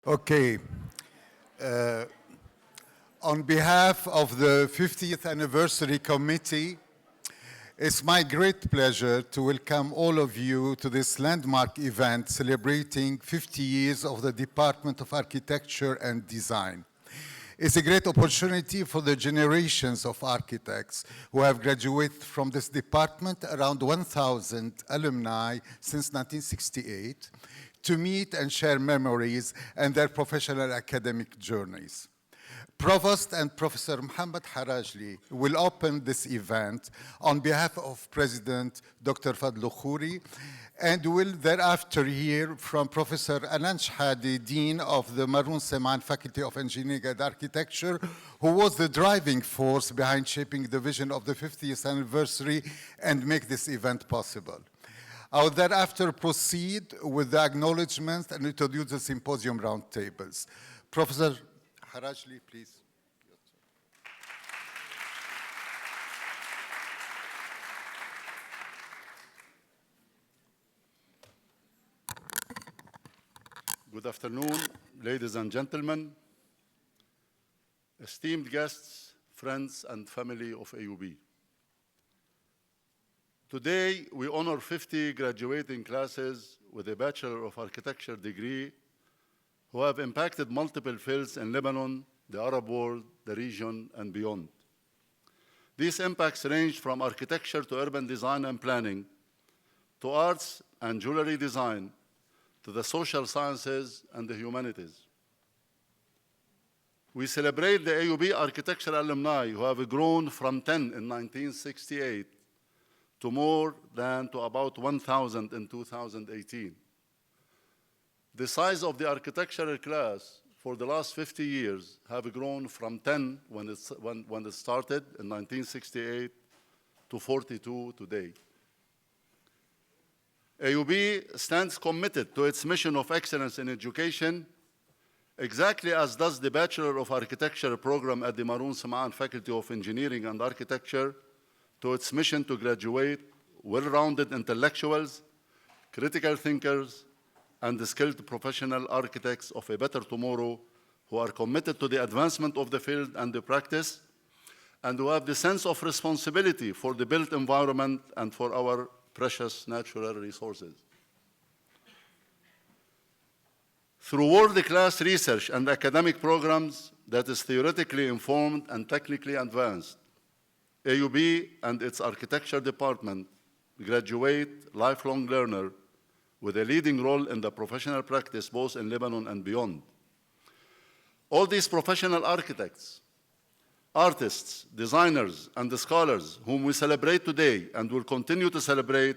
Okay. On behalf of the 50th Anniversary Committee, it's my great pleasure to welcome all of you to this landmark event celebrating 50 years of the Department of Architecture and Design. It's a great opportunity for the generations of architects who have graduated from this department, around 1,000 alumni since 1968, to meet and share memories and their professional academic journeys. Provost and Professor Mohamad Harajli will open this event on behalf of President Dr. Fadlu Khouri, and will thereafter hear from Professor Alan Shihadeh, Dean of the Maroun Seman Faculty of Engineering and Architecture, who was the driving force behind shaping the vision of the 50th anniversary and make this event possible. I will thereafter proceed with the acknowledgements and introduce the symposium roundtables. Professor Harajli, please. Good afternoon, ladies and gentlemen, esteemed guests, friends, and family of AUB. Today, we honor 50 graduating classes with a Bachelor of Architecture degree who have impacted multiple fields in Lebanon, the Arab world, the region, and beyond. These impacts range from architecture to urban design and planning, to arts and jewelry design, to the social sciences and the humanities. We celebrate the AUB architecture alumni who have grown from 10 in 1968 to more than to about 1,000 in 2018. The size of the architectural class for the last 50 years have grown from 10 when it started in 1968 to 42 today. AUB stands committed to its mission of excellence in education, exactly as does the Bachelor of Architecture program at the Maroun Seman Faculty of Engineering and Architecture, to its mission to graduate well-rounded intellectuals, critical thinkers, and skilled professional architects of a better tomorrow who are committed to the advancement of the field and the practice, and who have the sense of responsibility for the built environment and for our precious natural resources. Through world-class research and academic programs that is theoretically informed and technically advanced, AUB and its architecture department graduate lifelong learners with a leading role in the professional practice both in Lebanon and beyond. All these professional architects, artists, designers, and scholars whom we celebrate today and will continue to celebrate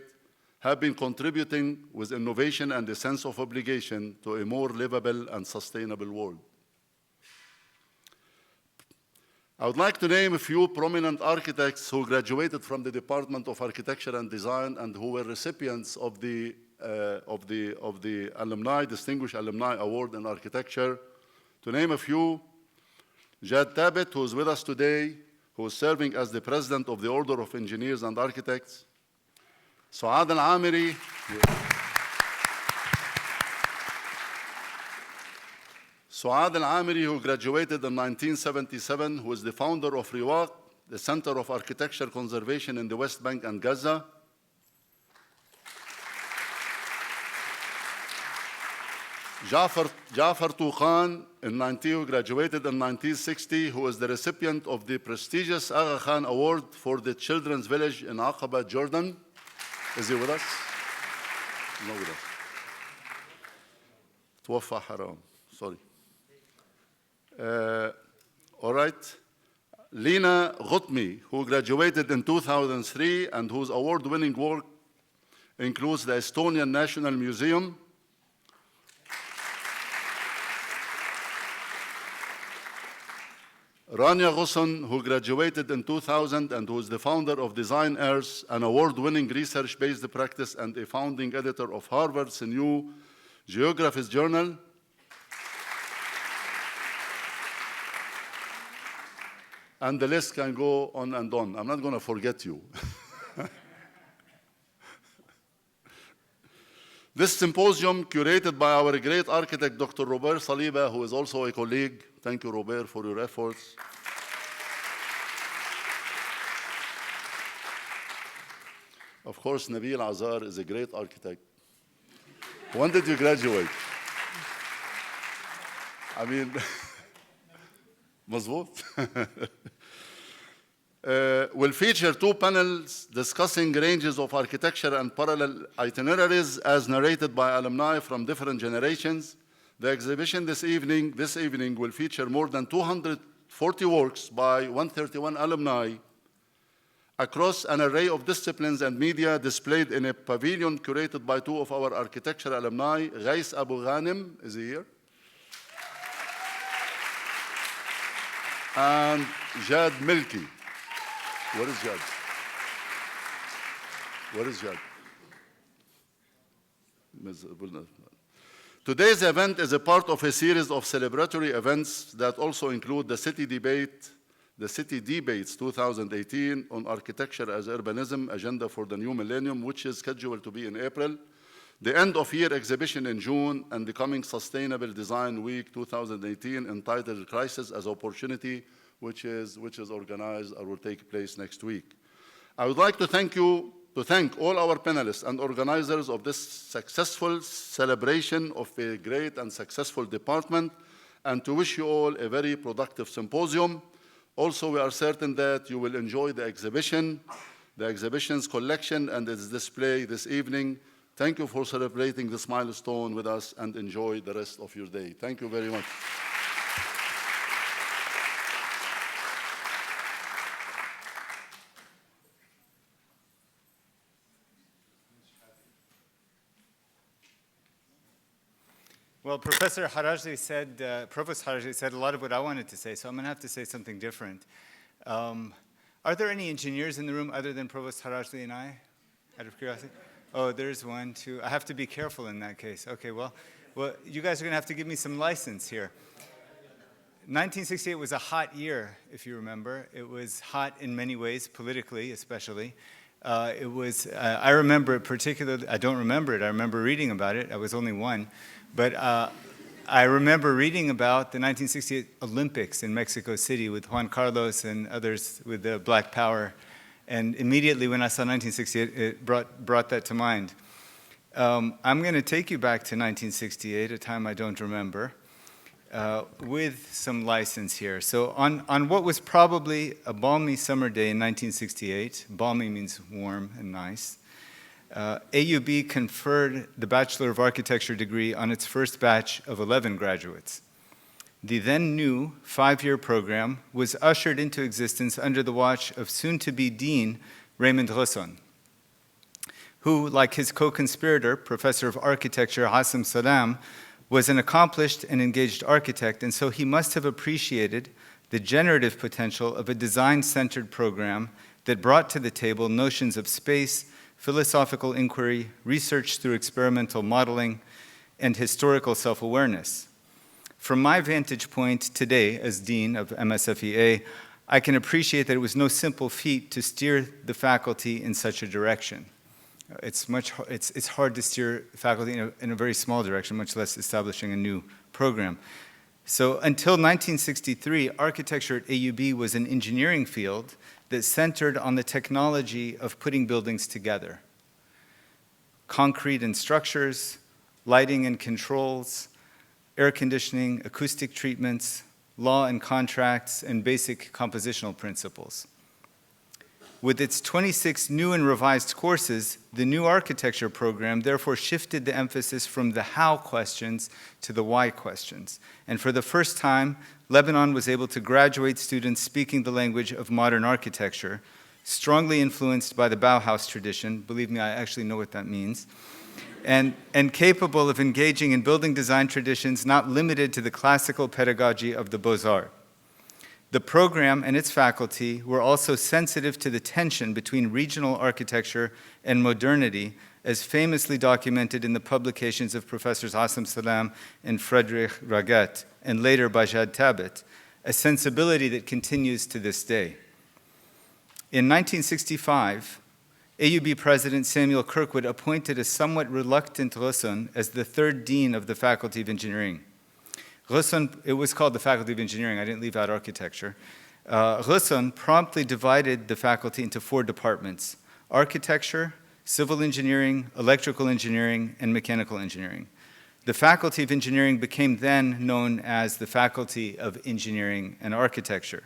have been contributing with innovation and a sense of obligation to a more livable and sustainable world. I would like to name a few prominent architects who graduated from the Department of Architecture and Design and who were recipients of the Alumni, Distinguished Alumni Award in Architecture. To name a few, Jad Tabet, who is with us today, who is serving as the President of the Order of Engineers and Architects. Suad Al-Amiri, Suad Al-Amiri, who graduated in 1977, who is the founder of Riwaq, the Center of Architecture Conservation in the West Bank and Gaza. Jafar Touqan, who graduated in 1960, who is the recipient of the prestigious Aga Khan Award for the Children's Village in Aqaba, Jordan. Is he with us? No, with us. Twafa Haram, sorry. All right. Lina Ghutmi, who graduated in 2003 and whose award-winning work includes the Estonian National Museum, Rania Ghusn, who graduated in 2000 and who is the founder of Design Earth, an award-winning research-based practice and a founding editor of Harvard's new Geography's Journal. And the list can go on and on. I'm not going to forget you. This symposium, curated by our great architect, Dr. Robert Saliba, who is also a colleague. Thank you, Robert, for your efforts. Of course, Nabil Azar is a great architect. When did you graduate? I mean, مظبوط. Will feature 2 panels discussing ranges of architecture and parallel itineraries as narrated by alumni from different generations. The exhibition this evening will feature more than 240 works by 131 alumni across an array of disciplines and media displayed in a pavilion curated by 2 of our architecture alumni. Ghais Abu Ghanim is here. And Jad Milki. Where is Jad? Where is Jad? Today's event is a part of a series of celebratory events that also include the City Debates 2018 on Architecture as Urbanism, Agenda for the New Millennium, which is scheduled to be in April, the end-of-year exhibition in June, and the coming Sustainable Design Week 2018 entitled Crisis as Opportunity, which is organized or will take place next week. I would like to thank all our panelists and organizers of this successful celebration of a great and successful department, and to wish you all a very productive symposium. Also, we are certain that you will enjoy the exhibition's collection and its display this evening. Thank you for celebrating this milestone with us, and enjoy the rest of your day. Thank you very much. Well, Professor Harajli said, Provost Harajli said a lot of what I wanted to say, so I'm going to have to say something different. Are there any engineers in the room other than Provost Harajli and I, out of curiosity? Oh, there's 1, 2. I have to be careful in that case. Okay, well, you guys are going to have to give me some license here. 1968 was a hot year, if you remember. It was hot in many ways, politically especially. I remember it particularly. I don't remember it. I remember reading about it. I was only 1. But I remember reading about the 1968 Olympics in Mexico City with Juan Carlos and others with the Black Power. And immediately when I saw 1968, it brought that to mind. I'm going to take you back to 1968, a time I don't remember, with some license here. So on what was probably a balmy summer day in 1968, balmy means warm and nice, AUB conferred the Bachelor of Architecture degree on its first batch of 11 graduates. The then new 5-year program was ushered into existence under the watch of soon-to-be Dean Raymond Rosson, who, like his co-conspirator, Professor of Architecture Hassan Salam, was an accomplished and engaged architect, and so he must have appreciated the generative potential of a design-centered program that brought to the table notions of space, philosophical inquiry, research through experimental modeling, and historical self-awareness. From my vantage point today as Dean of MSFEA, I can appreciate that it was no simple feat to steer the faculty in such a direction. It's hard to steer faculty in a very small direction, much less establishing a new program. So until 1963, architecture at AUB was an engineering field that centered on the technology of putting buildings together. Concrete and structures, lighting and controls, air conditioning, acoustic treatments, law and contracts, and basic compositional principles. With its 26 new and revised courses, the new architecture program therefore shifted the emphasis from the how questions to the why questions. And for the first time, Lebanon was able to graduate students speaking the language of modern architecture, strongly influenced by the Bauhaus tradition. Believe me, I actually know what that means. And capable of engaging in building design traditions not limited to the classical pedagogy of the Beaux-Arts. The program and its faculty were also sensitive to the tension between regional architecture and modernity, as famously documented in the publications of Professors Hassan Salam and Friedrich Raget, and later by Jad Tabet, a sensibility that continues to this day. In 1965, AUB President Samuel Kirkwood appointed a somewhat reluctant Ghusn as the third dean of the Faculty of Engineering. Ghusn, it was called the Faculty of Engineering, I didn't leave out architecture. Ghusn promptly divided the faculty into 4 departments: architecture, civil engineering, electrical engineering, and mechanical engineering. The Faculty of Engineering became then known as the Faculty of Engineering and Architecture,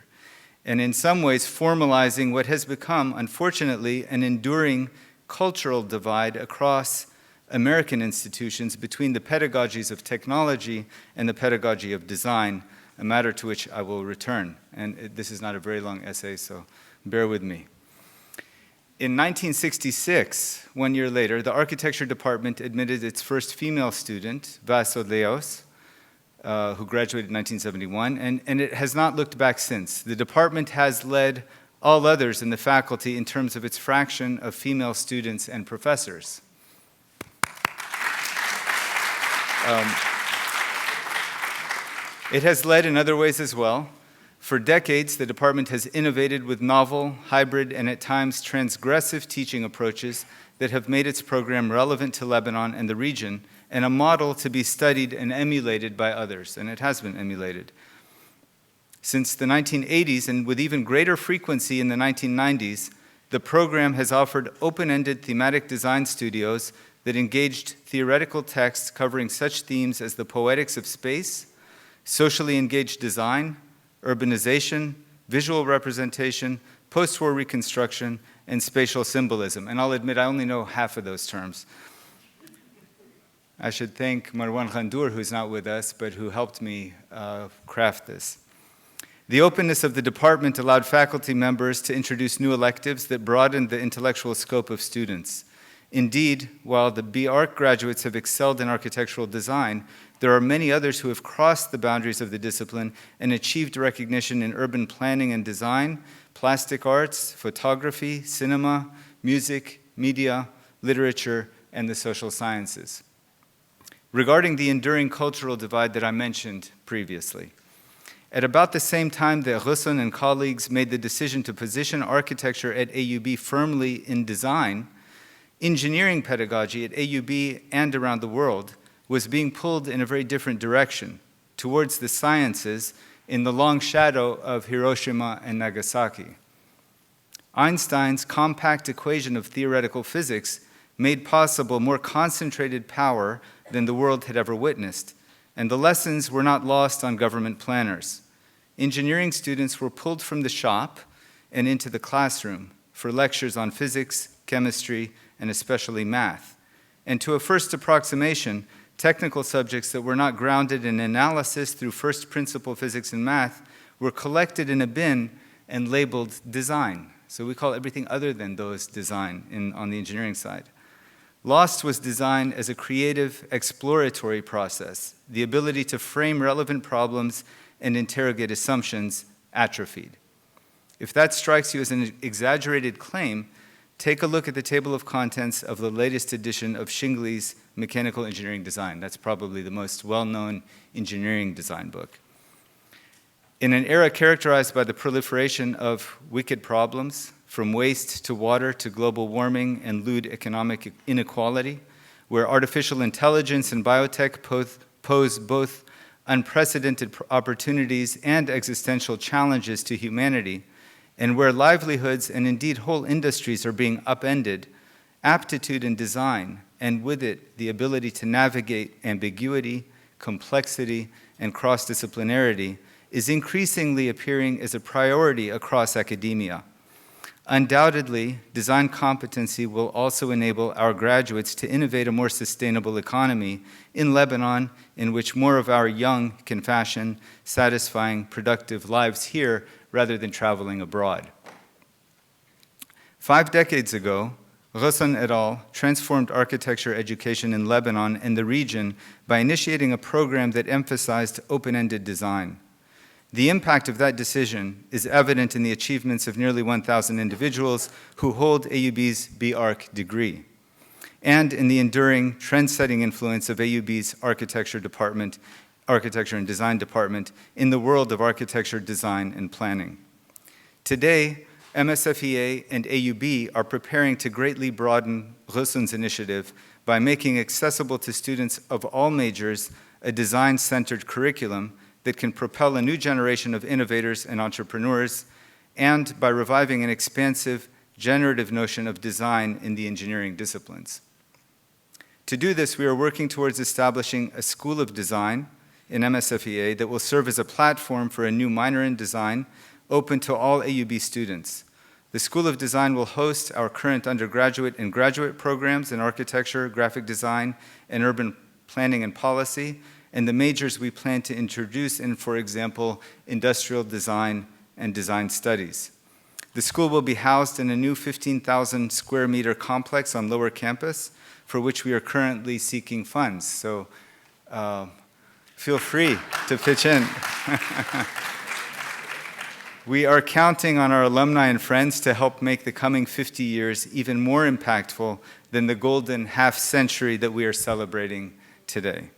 and in some ways formalizing what has become, unfortunately, an enduring cultural divide across American institutions between the pedagogies of technology and the pedagogy of design, a matter to which I will return. And this is not a very long essay, so bear with me. In 1966, 1 year later, the architecture department admitted its first female student, Vaso Leos, who graduated in 1971, and it has not looked back since. The department has led all others in the faculty in terms of its fraction of female students and professors. It has led in other ways as well. For decades, the department has innovated with novel, hybrid, and at times transgressive teaching approaches that have made its program relevant to Lebanon and the region, and a model to be studied and emulated by others, and it has been emulated. Since the 1980s, and with even greater frequency in the 1990s, the program has offered open-ended thematic design studios that engaged theoretical texts covering such themes as the poetics of space, socially engaged design, urbanization, visual representation, post-war reconstruction, and spatial symbolism. And I'll admit I only know half of those terms. I should thank Marwan Khandour, who's not with us, but who helped me craft this. The openness of the department allowed faculty members to introduce new electives that broadened the intellectual scope of students. Indeed, while the BArch graduates have excelled in architectural design, there are many others who have crossed the boundaries of the discipline and achieved recognition in urban planning and design, plastic arts, photography, cinema, music, media, literature, and the social sciences. Regarding the enduring cultural divide that I mentioned previously, at about the same time that Ghusn and colleagues made the decision to position architecture at AUB firmly in design, engineering pedagogy at AUB and around the world was being pulled in a very different direction, towards the sciences in the long shadow of Hiroshima and Nagasaki. Einstein's compact equation of theoretical physics made possible more concentrated power than the world had ever witnessed, and the lessons were not lost on government planners. Engineering students were pulled from the shop and into the classroom for lectures on physics, chemistry, and especially math. And to a first approximation, technical subjects that were not grounded in analysis through first principle physics and math were collected in a bin and labeled design. So we call everything other than those design on the engineering side. Lost was design as a creative, exploratory process. The ability to frame relevant problems and interrogate assumptions atrophied. If that strikes you as an exaggerated claim, take a look at the table of contents of the latest edition of Shingley's Mechanical Engineering Design. That's probably the most well-known engineering design book. In an era characterized by the proliferation of wicked problems, from waste to water to global warming and lewd economic inequality, where artificial intelligence and biotech pose both unprecedented opportunities and existential challenges to humanity, and where livelihoods and indeed whole industries are being upended, aptitude in design, and with it the ability to navigate ambiguity, complexity, and cross-disciplinarity is increasingly appearing as a priority across academia. Undoubtedly, design competency will also enable our graduates to innovate a more sustainable economy in Lebanon, in which more of our young can fashion satisfying, productive lives here rather than traveling abroad. 5 decades ago, Ghusn et al. Transformed architecture education in Lebanon and the region by initiating a program that emphasized open-ended design. The impact of that decision is evident in the achievements of nearly 1,000 individuals who hold AUB's BArch degree, and in the enduring, trend-setting influence of AUB's architecture and design department in the world of architecture, design, and planning. Today, MSFEA and AUB are preparing to greatly broaden Ghusn's initiative by making accessible to students of all majors a design-centered curriculum that can propel a new generation of innovators and entrepreneurs, and by reviving an expansive, generative notion of design in the engineering disciplines. To do this, we are working towards establishing a School of Design in MSFEA that will serve as a platform for a new minor in design open to all AUB students. The School of Design will host our current undergraduate and graduate programs in architecture, graphic design, and urban planning and policy, and the majors we plan to introduce in, for example, industrial design and design studies. The school will be housed in a new 15,000 square meter complex on Lower Campus, for which we are currently seeking funds. So feel free to pitch in. We are counting on our alumni and friends to help make the coming 50 years even more impactful than the golden half century that we are celebrating today.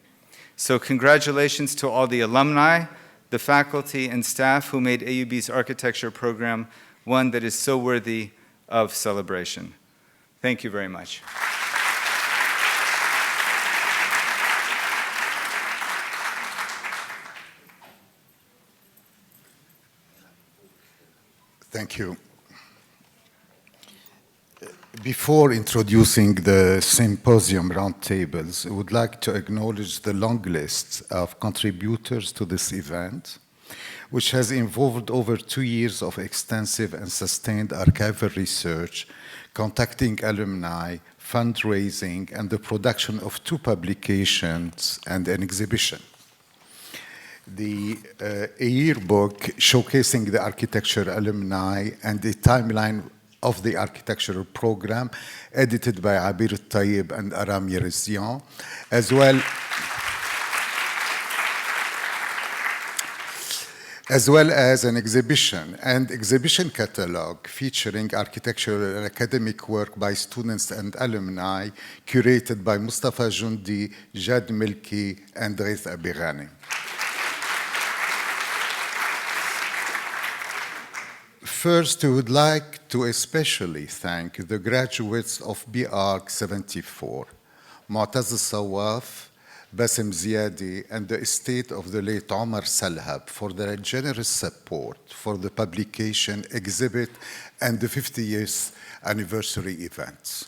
So congratulations to all the alumni, the faculty and staff who made AUB's architecture program one that is so worthy of celebration. Thank you very much. Thank you. Before introducing the symposium roundtables, I would like to acknowledge the long list of contributors to this event, which has involved over 2 years of extensive and sustained archival research, contacting alumni, fundraising, and the production of 2 publications and an exhibition. A yearbook showcasing the architecture alumni and the timeline of the architectural program, edited by Abir Tayyib and Aram Yeretzian, as well as an exhibition and exhibition catalog featuring architectural and academic work by students and alumni, curated by Mustafa Jundi, Jad Milki, and Ghith Abirani. First, we would like to especially thank the graduates of BArch 74, Mu'taz Sawaf, Bassem Ziadi, and the estate of the late Omar Salhab for their generous support for the publication, exhibit, and the 50th anniversary events.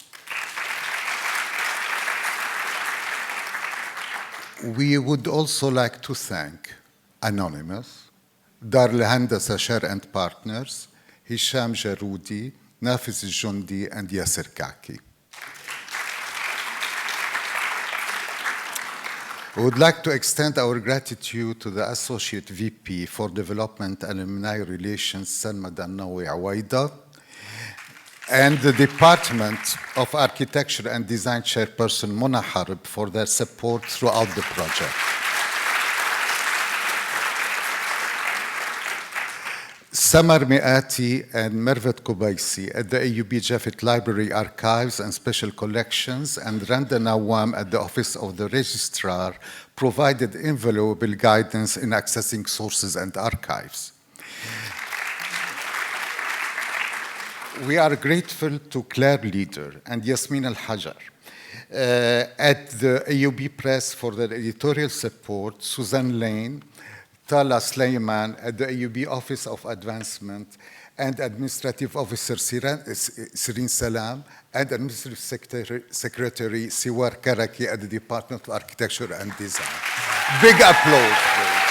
We would also like to thank Anonymous, Dar al-Handasa Share and Partners, Hisham Jarudi, Nafiz Jundi, and Yasser Kaaki. We would like to extend our gratitude to the Associate VP for Development Alumni Relations, Salma Dannawi Awaida, and the Department of Architecture and Design Chairperson Mona Harb for their support throughout the project. Samar Meati and Mervet Kubaisi at the AUB Jafet Library Archives and Special Collections, and Randa Nawam at the Office of the Registrar provided invaluable guidance in accessing sources and archives. We are grateful to Claire Leader and Yasmin Al-Hajar at the AUB Press for their editorial support, Susan Lane, Tala Sleiman at the AUB Office of Advancement, and Administrative Officer Sirin Salam, and Administrative Secretary Siwar Karaki at the Department of Architecture and Design. Big applause, please.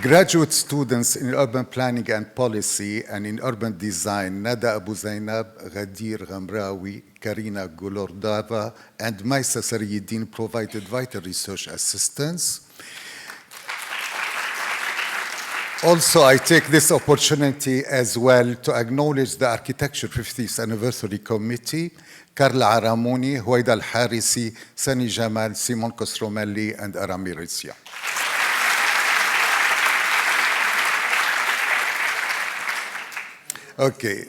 Graduate students in urban planning and policy and in urban design, Nada Abu Zainab, Ghadir Ghamrawi, Karina Gulordava, and Maisa Sariyuddin provided vital research assistance. Also, I take this opportunity as well to acknowledge the Architecture 50th Anniversary Committee, Carla Aramoni, Huwaida Al-Harisi, Sany Jamal, Simone Kosremelli, and Aram Yeretzian. Okay,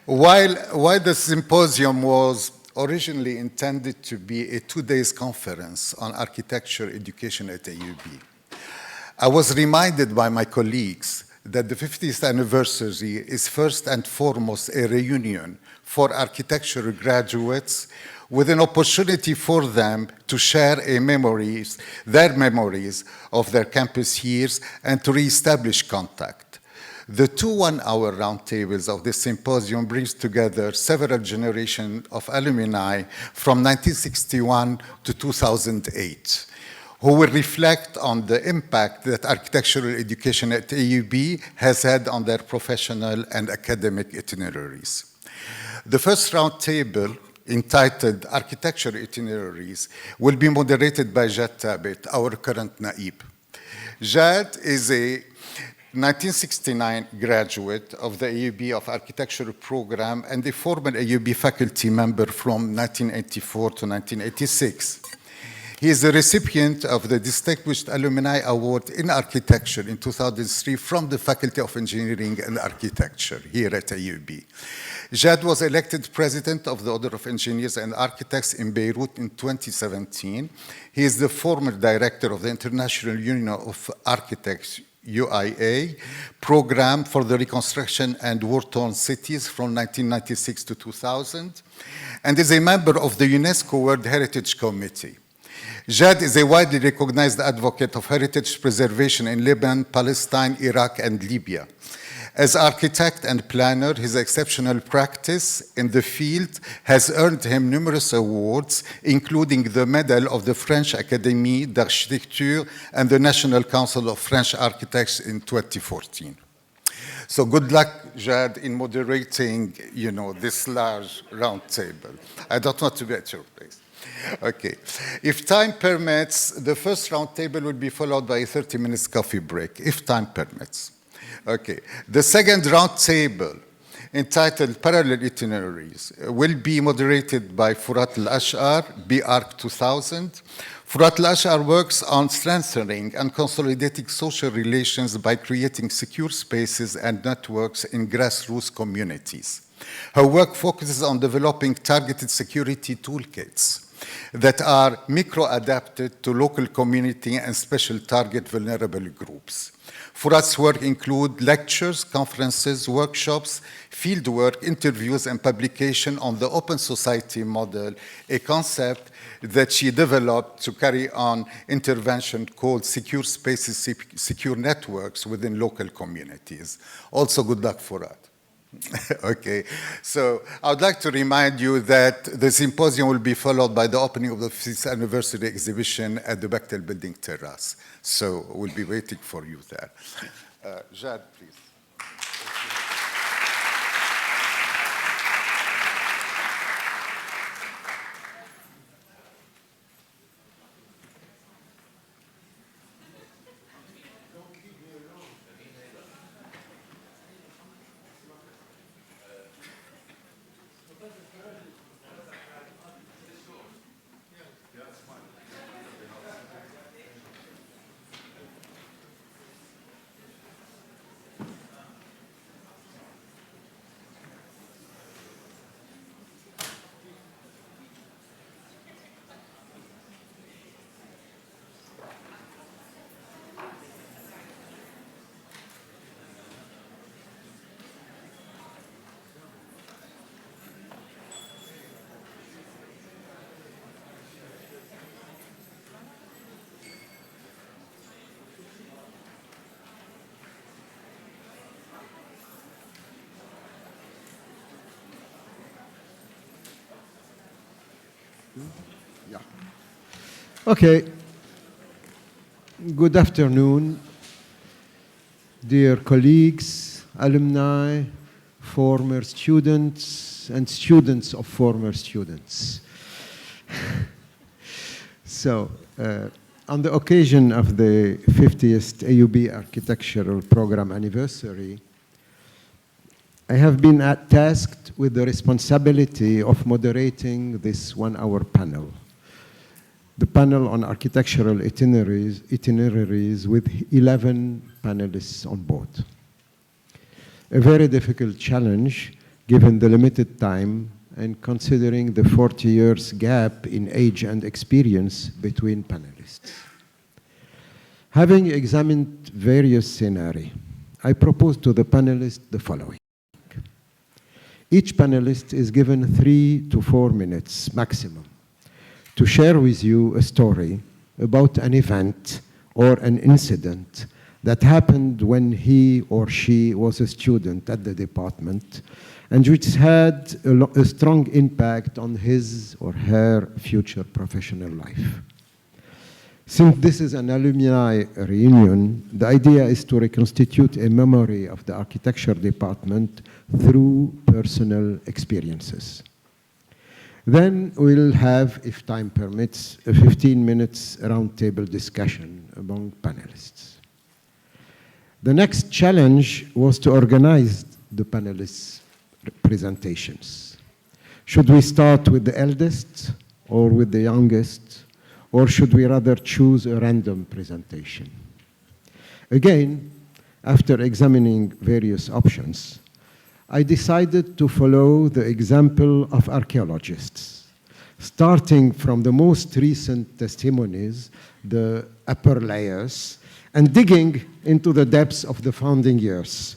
while the symposium was originally intended to be a 2-day conference on architecture education at AUB. I was reminded by my colleagues that the 50th anniversary is first and foremost a reunion for architecture graduates with an opportunity for them to share their memories of their campus years and to reestablish contact. The 2 one-hour roundtables of this symposium brings together several generations of alumni from 1961 to 2008, who will reflect on the impact that architectural education at AUB has had on their professional and academic itineraries. The first roundtable, entitled Architecture Itineraries, will be moderated by Jad Tabet, our current Naib. Jad is a 1969 graduate of the AUB of Architecture program and a former AUB faculty member from 1984 to 1986. He is the recipient of the Distinguished Alumni Award in Architecture in 2003 from the Faculty of Engineering and Architecture here at AUB. Jad was elected president of the Order of Engineers and Architects in Beirut in 2017. He is the former director of the International Union of Architects, UIA, program for the reconstruction and war-torn cities from 1996 to 2000, and is a member of the UNESCO World Heritage Committee. Jad is a widely recognized advocate of heritage preservation in Lebanon, Palestine, Iraq, and Libya. As architect and planner, his exceptional practice in the field has earned him numerous awards, including the Medal of the French Académie d'Architecture and the National Council of French Architects in 2014. So good luck, Jad, in moderating, this large roundtable. I don't want to be at your place. Okay. If time permits, the first roundtable will be followed by a 30-minute coffee break, if time permits. Okay. The second roundtable, entitled Parallel Itineraries, will be moderated by Furat Al-Ash'ar, BArch 2000. Furat Al-Ash'ar works on strengthening and consolidating social relations by creating secure spaces and networks in grassroots communities. Her work focuses on developing targeted security toolkits that are micro-adapted to local community and special target vulnerable groups. Furat's work include lectures, conferences, workshops, fieldwork, interviews, and publication on the open society model, a concept that she developed to carry on intervention called secure spaces, secure networks within local communities. Also, good luck, Furat. Okay, so I would like to remind you that the symposium will be followed by the opening of the 50th anniversary exhibition at the Bechtel Building Terrace. So we'll be waiting for you there. Jad, please. Yeah. Okay. Good afternoon, dear colleagues, alumni, former students, and students of former students. So, on the occasion of the 50th AUB Architectural Program anniversary, I have been tasked with the responsibility of moderating this one-hour panel. The panel on architectural itineraries with 11 panelists on board. A very difficult challenge given the limited time and considering the 40 years gap in age and experience between panelists. Having examined various scenarios, I propose to the panelists the following. Each panelist is given 3 to 4 minutes maximum to share with you a story about an event or an incident that happened when he or she was a student at the department and which had a strong impact on his or her future professional life. Since this is an alumni reunion, the idea is to reconstitute a memory of the architecture department through personal experiences. Then we'll have, if time permits, a 15 minutes roundtable discussion among panelists. The next challenge was to organize the panelists' presentations. Should we start with the eldest or with the youngest? Or should we rather choose a random presentation? Again, after examining various options, I decided to follow the example of archaeologists, starting from the most recent testimonies, the upper layers, and digging into the depths of the founding years,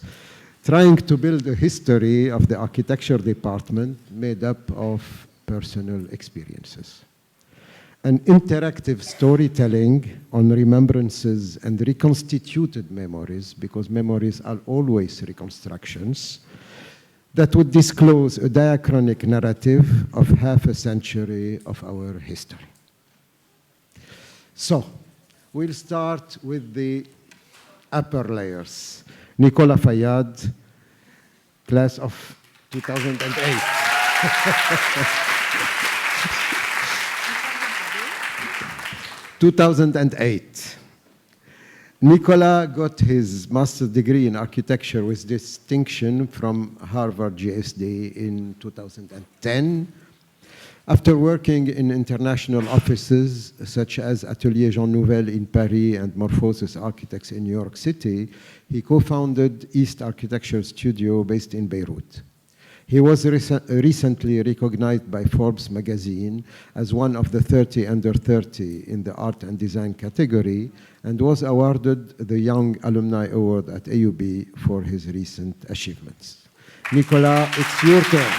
trying to build a history of the architecture department made up of personal experiences. An interactive storytelling on remembrances and reconstituted memories, because memories are always reconstructions, that would disclose a diachronic narrative of half a century of our history. So, we'll start with the upper layers. Nicholas Fayad, class of 2008. 2008. Nicola got his master's degree in architecture with distinction from Harvard GSD in 2010. After working in international offices such as Atelier Jean Nouvel in Paris and Morphosis Architects in New York City, he co-founded East Architecture Studio based in Beirut. He was recently recognized by Forbes magazine as one of the 30 under 30 in the art and design category and was awarded the Young Alumni Award at AUB for his recent achievements. Nicola, it's your turn.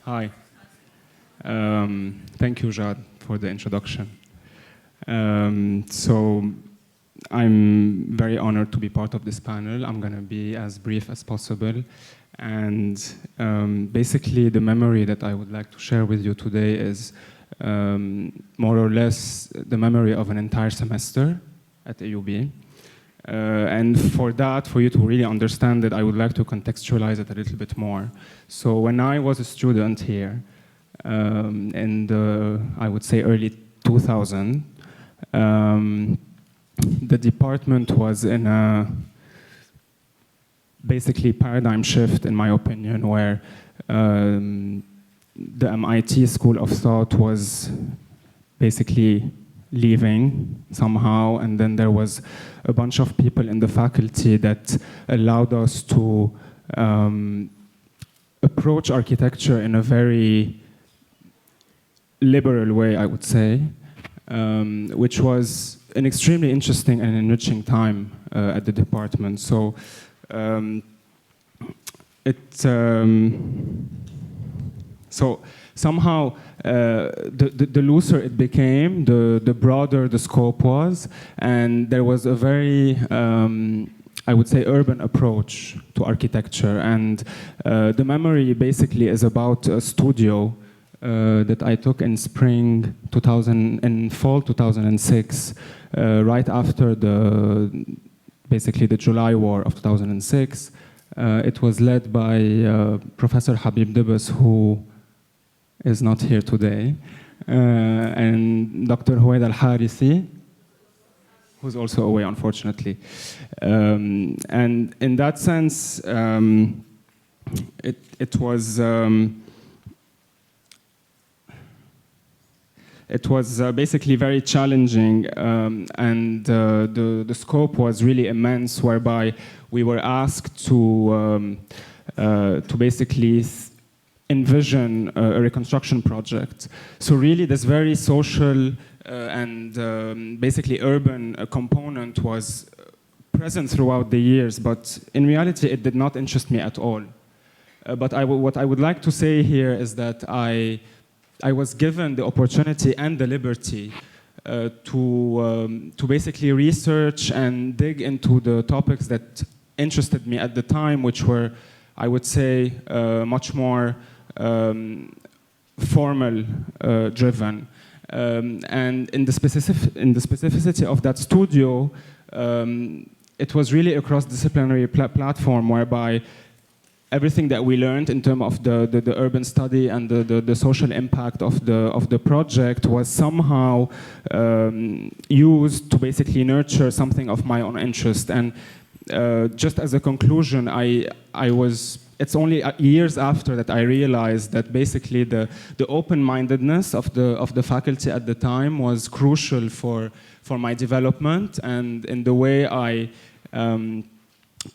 Hi. Thank you, Jad, for the introduction. So I'm very honored to be part of this panel. I'm going to be as brief as possible. And basically, the memory that I would like to share with you today is more or less the memory of an entire semester at AUB. And for that, for you to really understand it, I would like to contextualize it a little bit more. So when I was a student here, in the, I would say, early 2000, the department was in a basically paradigm shift, in my opinion, where the MIT School of Thought was basically leaving somehow, and then there was a bunch of people in the faculty that allowed us to approach architecture in a very liberal way, I would say, which was an extremely interesting and enriching time at the department. So so somehow the looser it became, the broader the scope was, and there was a very, I would say, urban approach to architecture. And the memory basically is about a studio that I took in spring 2000, in fall 2006, right after basically the July War of 2006. It was led by Professor Habib Dibas, who is not here today, and Dr. Huwaid Al-Harithi. who's also away, unfortunately. And in that sense, it was basically very challenging, and the scope was really immense, whereby we were asked to basically envision a reconstruction project. So really this very social and basically urban component was present throughout the years, but in reality it did not interest me at all. But what I would like to say here is that I was given the opportunity and the liberty to basically research and dig into the topics that interested me at the time, which were, I would say, much more formal driven. And in the specificity of that studio, it was really a cross-disciplinary platform whereby everything that we learned in terms of the urban study and the social impact of the project was somehow used to basically nurture something of my own interest. And just as a conclusion, it's only years after that I realized that basically the open-mindedness of the faculty at the time was crucial for my development and in the way I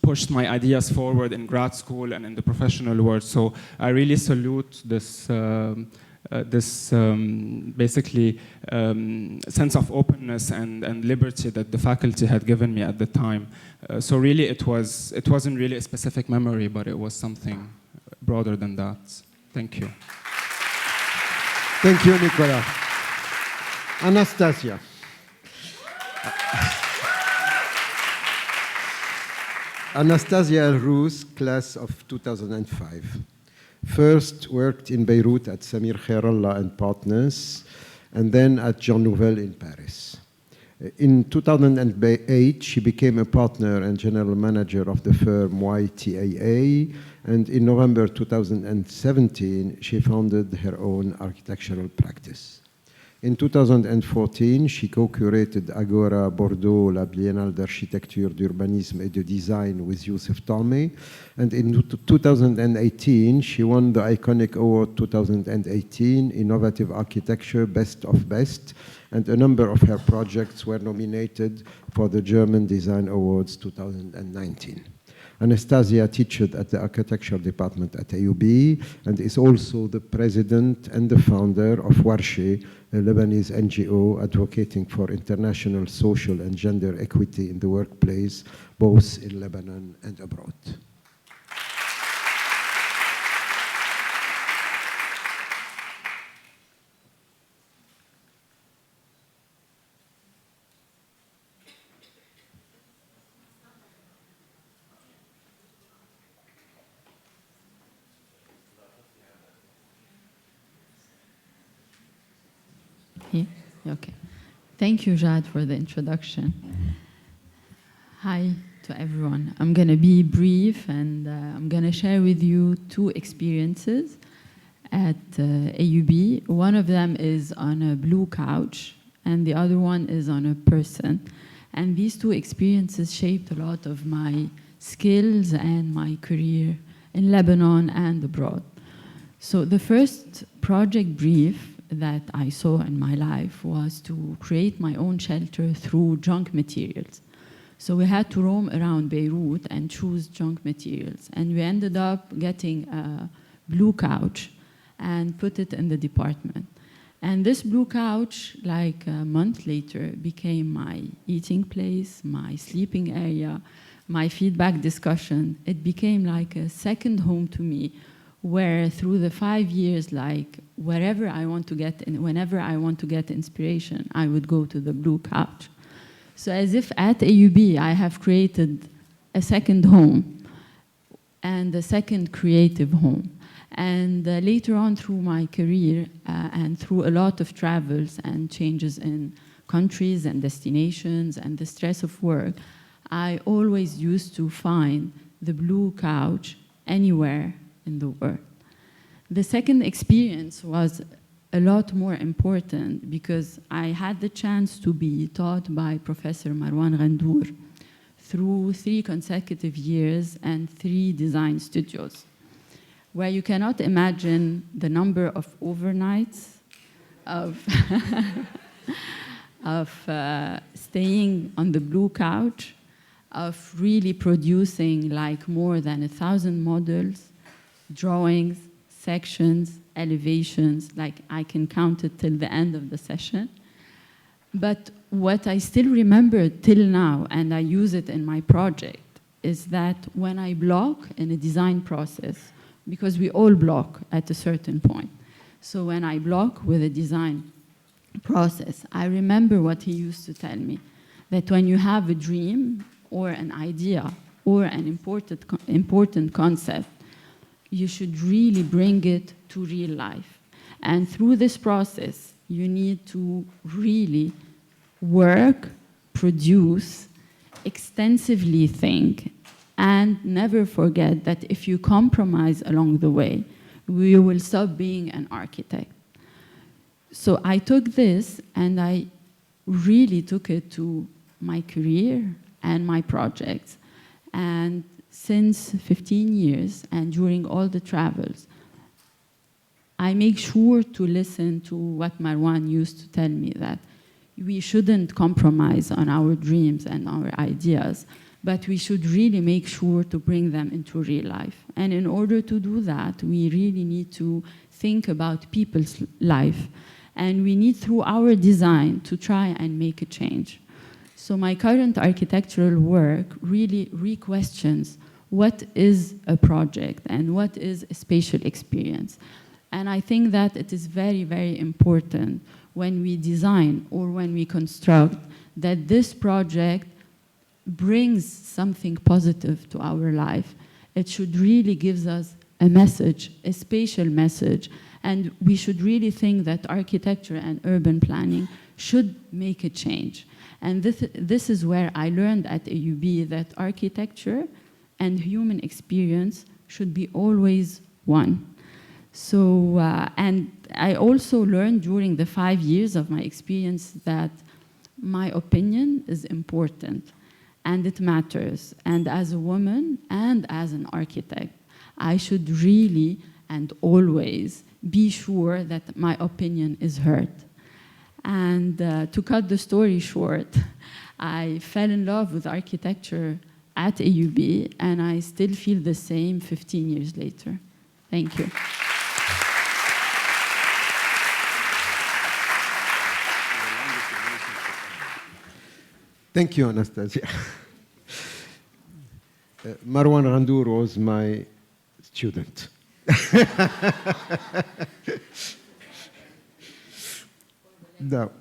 pushed my ideas forward in grad school and in the professional world. So I really salute this basically sense of openness and liberty that the faculty had given me at the time. So really it wasn't really a specific memory, but it was something broader than that. Thank you. Thank you, Nicolas. Anastasia. Anastasia Elrouss, class of 2005. First worked in Beirut at Samir Khairallah and Partners, and then at Jean Nouvel in Paris. In 2008, she became a partner and general manager of the firm YTAA, and in November 2017, she founded her own architectural practice. In 2014, she co-curated Agora Bordeaux, la Biennale d'Architecture, d'Urbanisme et de Design with Youssef Talmi. And in 2018, she won the iconic award 2018, Innovative Architecture, Best of Best, and a number of her projects were nominated for the German Design Awards 2019. Anastasia teaches at the architecture department at AUB and is also the president and the founder of Warshi, a Lebanese NGO advocating for international social and gender equity in the workplace, both in Lebanon and abroad. Okay. Thank you, Jad, for the introduction. Hi to everyone. I'm going to be brief, and I'm going to share with you two experiences at AUB. One of them is on a blue couch, and the other one is on a person. And these two experiences shaped a lot of my skills and my career in Lebanon and abroad. So the first project brief that I saw in my life was to create my own shelter through junk materials. So we had to roam around Beirut and choose junk materials. And we ended up getting a blue couch and put it in the department. And this blue couch, like a month later, became my eating place, my sleeping area, my feedback discussion. It became like a second home to me, where through the 5 years, like wherever I want to get, whenever I want to get inspiration, I would go to the blue couch. So as if at AUB, I have created a second home and a second creative home. And later on through my career and through a lot of travels and changes in countries and destinations and the stress of work, I always used to find the blue couch anywhere in the world. The second experience was a lot more important because I had the chance to be taught by Professor Marwan Ghandour through 3 consecutive years and 3 design studios, where you cannot imagine the number of overnights, of, of staying on the blue couch, of really producing like more than 1,000 models, drawings, sections, elevations, like I can count it till the end of the session. But what I still remember till now, and I use it in my project, is that when I block in a design process, because we all block at a certain point. So when I block with a design process, I remember what he used to tell me, that when you have a dream or an idea or an important concept, you should really bring it to real life. And through this process, you need to really work, produce, extensively think, and never forget that if you compromise along the way, you will stop being an architect. So I took this and I really took it to my career and my projects. And since 15 years and during all the travels, I make sure to listen to what Marwan used to tell me, that we shouldn't compromise on our dreams and our ideas, but we should really make sure to bring them into real life. And in order to do that, we really need to think about people's life. And we need, through our design, to try and make a change. So my current architectural work really re-questions what is a project and what is a spatial experience. And I think that it is very, very important when we design or when we construct that this project brings something positive to our life. It should really give us a message, a spatial message, and we should really think that architecture and urban planning should make a change. And this is where I learned at AUB that architecture and human experience should be always one. So, and I also learned during the 5 years of my experience that my opinion is important and it matters. And as a woman and as an architect, I should really and always be sure that my opinion is heard. And to cut the story short, I fell in love with architecture at AUB, and I still feel the same 15 years later. Thank you. Thank you, Anastasia. Marwan Ghandour was my student. No.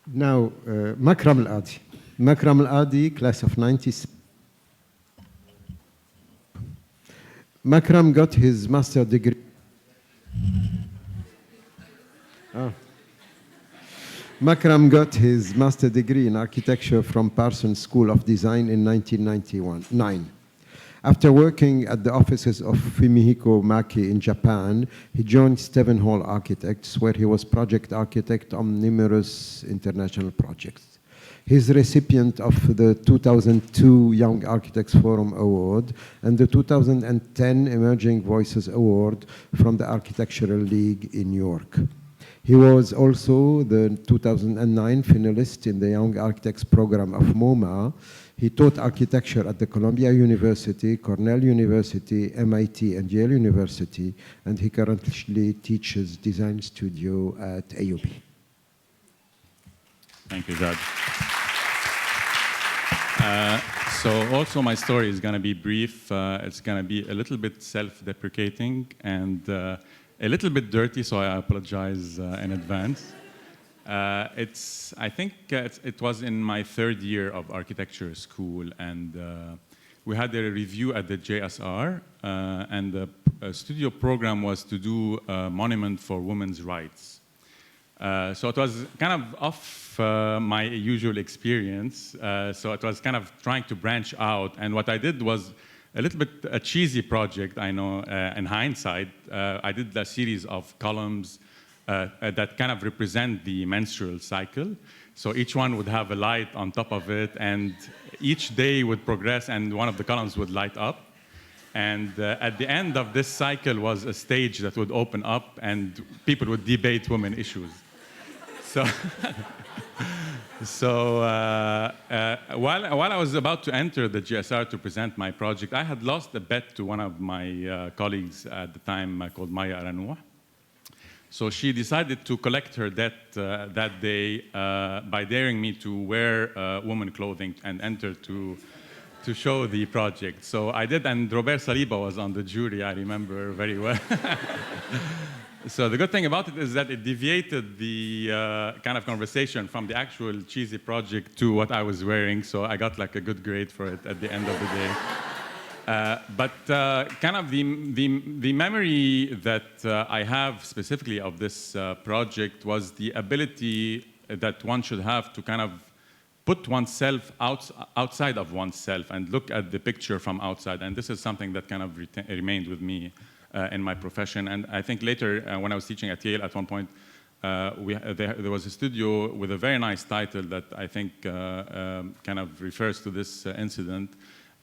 Now, Makram Al Kadi. Makram Al Kadi, class of 96. Makram got his master's degree. Makram got his master's degree in architecture from Parsons School of Design in 1999. After working at the offices of Fumihiko Maki in Japan, he joined Stephen Hall Architects, where he was project architect on numerous international projects. He's recipient of the 2002 Young Architects Forum Award and the 2010 Emerging Voices Award from the Architectural League in New York. He was also the 2009 finalist in the Young Architects program of MoMA. He taught architecture at the Columbia University, Cornell University, MIT, and Yale University, and he currently teaches design studio at AUB. Thank you, Jad. So also my story is going to be brief. It's going to be a little bit self-deprecating and a little bit dirty, so I apologize in advance. I think it was in my 3rd year of architecture school, and we had a review at the JSR, and the studio program was to do a monument for women's rights. So it was kind of off my usual experience, so it was kind of trying to branch out, and what I did was a little bit a cheesy project, I know, in hindsight. I did a series of columns that kind of represent the menstrual cycle. So each one would have a light on top of it, and each day would progress, and one of the columns would light up. And at the end of this cycle was a stage that would open up, and people would debate women issues. So, while I was about to enter the GSR to present my project, I had lost a bet to one of my colleagues at the time called Maya Aranouh. So she decided to collect her debt that day by daring me to wear woman clothing and enter to show the project. So I did, and Robert Saliba was on the jury, I remember very well. So the good thing about it is that it deviated the kind of conversation from the actual cheesy project to what I was wearing, so I got like a good grade for it at the end of the day. But kind of the memory that I have specifically of this project was the ability that one should have to kind of put oneself outside of oneself and look at the picture from outside. And this is something that kind of remained with me in my profession. And I think later, when I was teaching at Yale, at one point, there was a studio with a very nice title that I think kind of refers to this incident.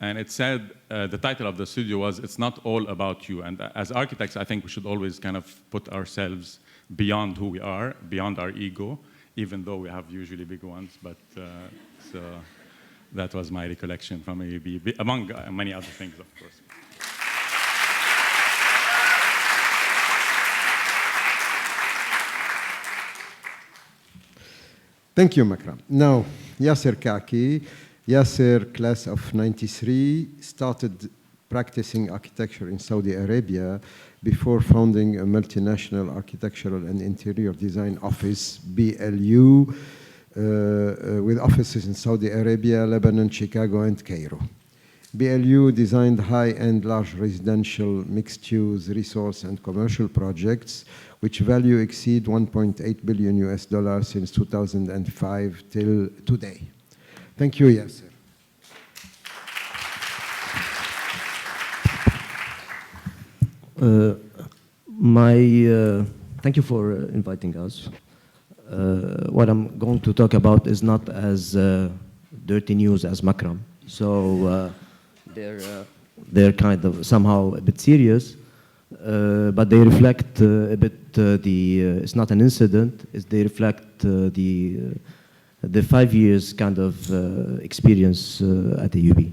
And it said, the title of the studio was, "It's Not All About You." And as architects, I think we should always kind of put ourselves beyond who we are, beyond our ego, even though we have usually big ones. But so that was my recollection from AUB, among many other things, of course. Thank you, Makram. Now, Yasser Kaaki. Yasser, class of 93, started practicing architecture in Saudi Arabia before founding a multinational architectural and interior design office, BLU, with offices in Saudi Arabia, Lebanon, Chicago, and Cairo. BLU designed high-end large residential, mixed-use, resource, and commercial projects, which value exceed $1.8 billion US since 2005 till today. Thank you, Yasser. Thank you for inviting us. What I'm going to talk about is not as dirty news as Makram. So they're kind of somehow a bit serious, but they reflect a bit it's not an incident, they reflect the 5 years kind of experience at the AUB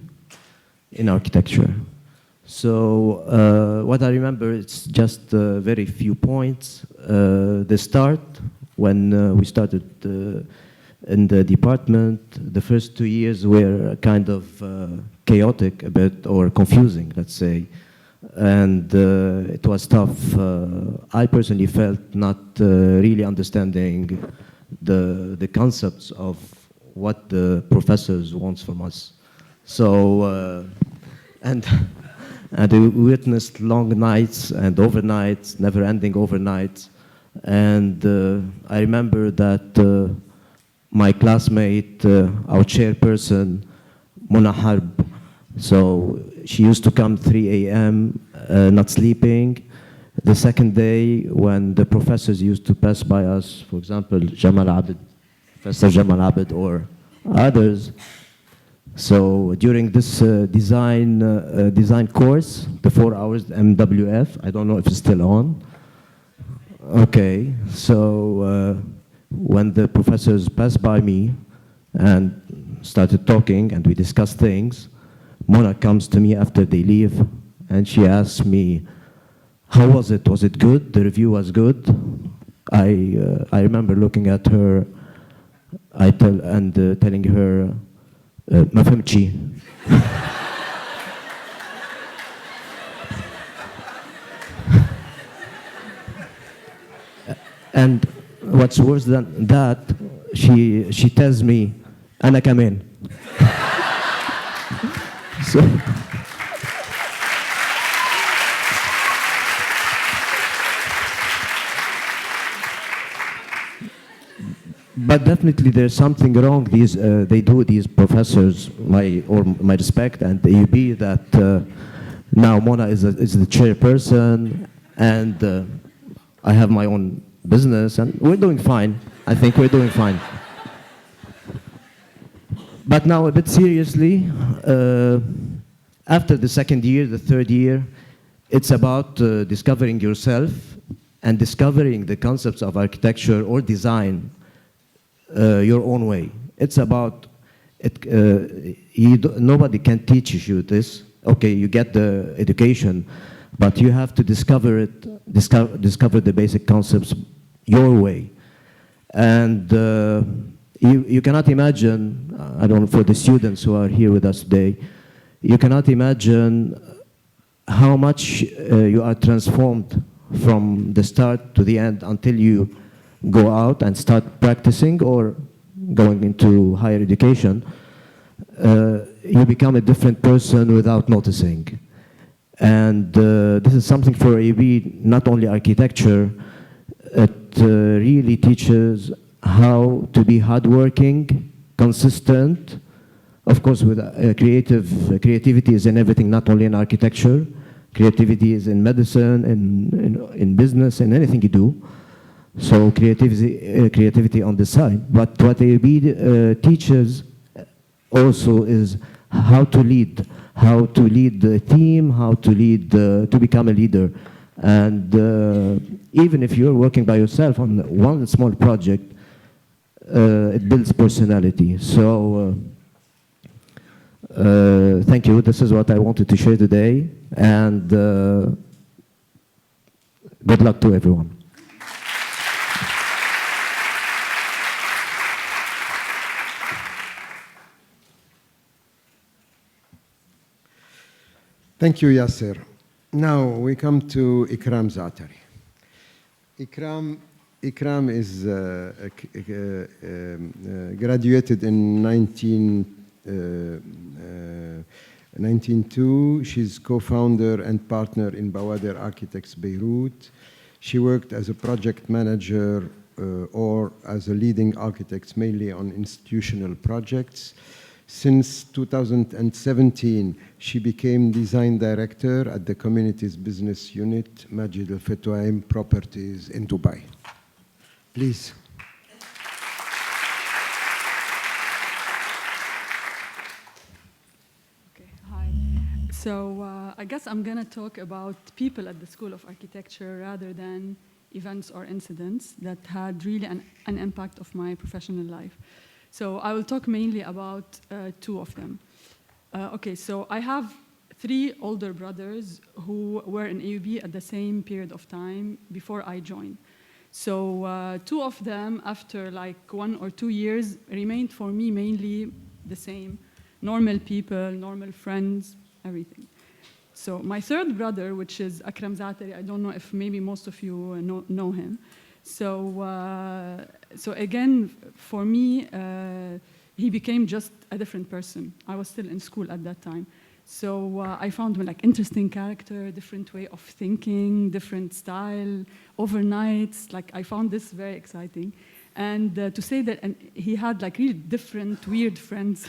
in architecture. So what I remember, it's just very few points. The start, when we started in the department, the first 2 years were kind of chaotic a bit, or confusing, let's say. And it was tough. I personally felt not really understanding the concepts of what the professors want from us. So, and we witnessed long nights and overnights, never-ending overnights. And I remember that my classmate, our chairperson, Mona Harb, so she used to come 3 a.m., not sleeping. The second day, when the professors used to pass by us, for example, Jamal Abed, Professor Jamal Abed, or others. So during this design course, the 4 hours MWF, I don't know if it's still on. Okay, so when the professors passed by me and started talking and we discussed things, Mona comes to me after they leave and she asks me, how was it? Was it good? The review was good? I remember looking at her telling her, ما فهمتش. And what's worse than that, she tells me, أنا كمان. So, But definitely there's something wrong. They do, these professors, my respect, and the AUB, that now Mona is the chairperson, and I have my own business, and we're doing fine. I think we're doing fine. But now, a bit seriously, after the second year, the third year, it's about discovering yourself and discovering the concepts of architecture or design your own way. It's about, nobody can teach you this. Okay, you get the education, but you have to discover it, discover the basic concepts your way. And you cannot imagine, I don't know, for the students who are here with us today, you cannot imagine how much you are transformed from the start to the end until you go out and start practicing or going into higher education. You become a different person without noticing. And this is something for AUB, not only architecture, it really teaches how to be hardworking, consistent. Of course, with creativity is in everything, not only in architecture. Creativity is in medicine, in business, in anything you do. So creativity on the side. But what AUB teaches also is how to lead the team, how to lead, to become a leader. And even if you're working by yourself on one small project, it builds personality. So thank you. This is what I wanted to share today. And good luck to everyone. Thank you, Yasser. Now we come to Ikram Zaatari. Ikram is graduated in 1992. She's co-founder and partner in Bachelor Architects Beirut. She worked as a project manager or as a leading architect, mainly on institutional projects. Since 2017, she became design director at the community's business unit, Majid Al Fatwaim Properties in Dubai. Please. Okay, hi. So I guess I'm going to talk about people at the School of Architecture rather than events or incidents that had really an impact of my professional life. So I will talk mainly about two of them. Okay, so I have three older brothers who were in AUB at the same period of time before I joined. So two of them, after like 1 or 2 years, remained for me mainly the same. Normal people, normal friends, everything. So my third brother, which is Ikram Zaatari, I don't know if maybe most of you know him. So again, for me, he became just a different person. I was still in school at that time. So I found him like interesting character, different way of thinking, different style, overnights. Like I found this very exciting. And to say that, and he had like really different, weird friends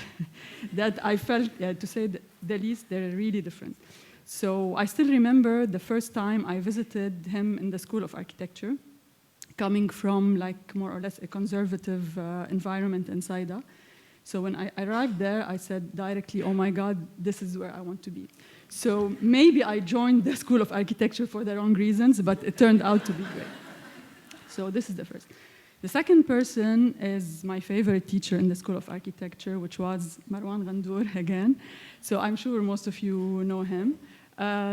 that I felt, to say the least, they're really different. So I still remember the first time I visited him in the School of Architecture, coming from like more or less a conservative environment in Saida. So when I arrived there, I said directly, oh my God, this is where I want to be. So maybe I joined the School of Architecture for the wrong reasons, but it turned out to be great. So this is the first. The second person is my favorite teacher in the School of Architecture, which was Marwan Ghandour again. So I'm sure most of you know him.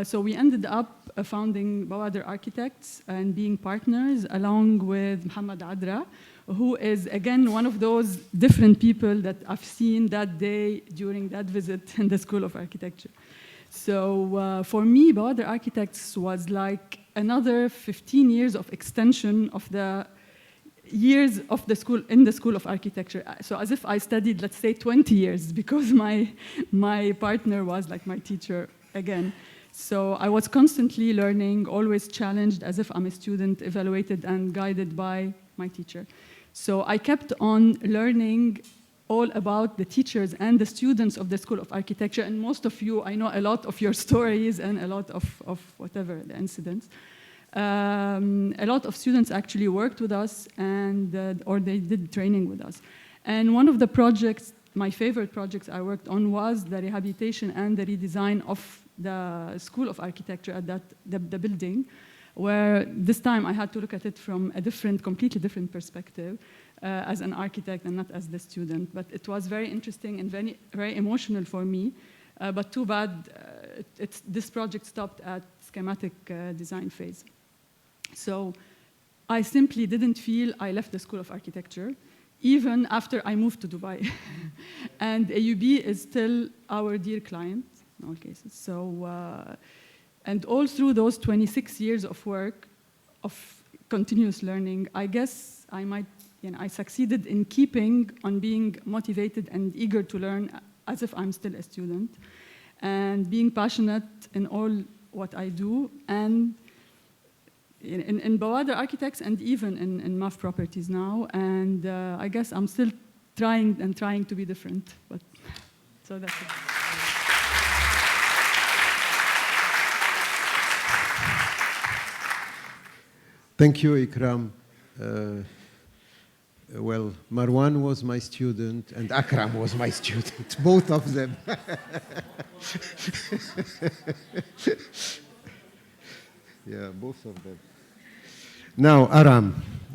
So we ended up founding BArch Architects and being partners along with Mohamad Adra, who is again one of those different people that I've seen that day during that visit in the School of Architecture. So for me, BArch Architects was like another 15 years of extension of the years of the school in the School of Architecture. So as if I studied, let's say, 20 years, because my partner was like my teacher again. So I was constantly learning, always challenged, as if I'm a student, evaluated and guided by my teacher. So I kept on learning all about the teachers and the students of the School of Architecture. And most of you, I know a lot of your stories and a lot of whatever, the incidents. A lot of students actually worked with us or they did training with us. And one of the projects, my favorite projects I worked on was the rehabilitation and the redesign of the School of Architecture at the building, where this time I had to look at it from a completely different perspective as an architect and not as the student. But it was very interesting and very, very emotional for me. But too bad this project stopped at schematic design phase. So I simply didn't feel I left the School of Architecture, even after I moved to Dubai. And AUB is still our dear client in all cases. So, and all through those 26 years of work, of continuous learning, I guess I succeeded in keeping on being motivated and eager to learn as if I'm still a student, and being passionate in all what I do, and in Bawader Architects and even in MAF Properties now. And I guess I'm still trying to be different, but so that's it. Thank you, Ikram. Well, Marwan was my student and Akram was my student, both of them. Yeah, both of them. Now,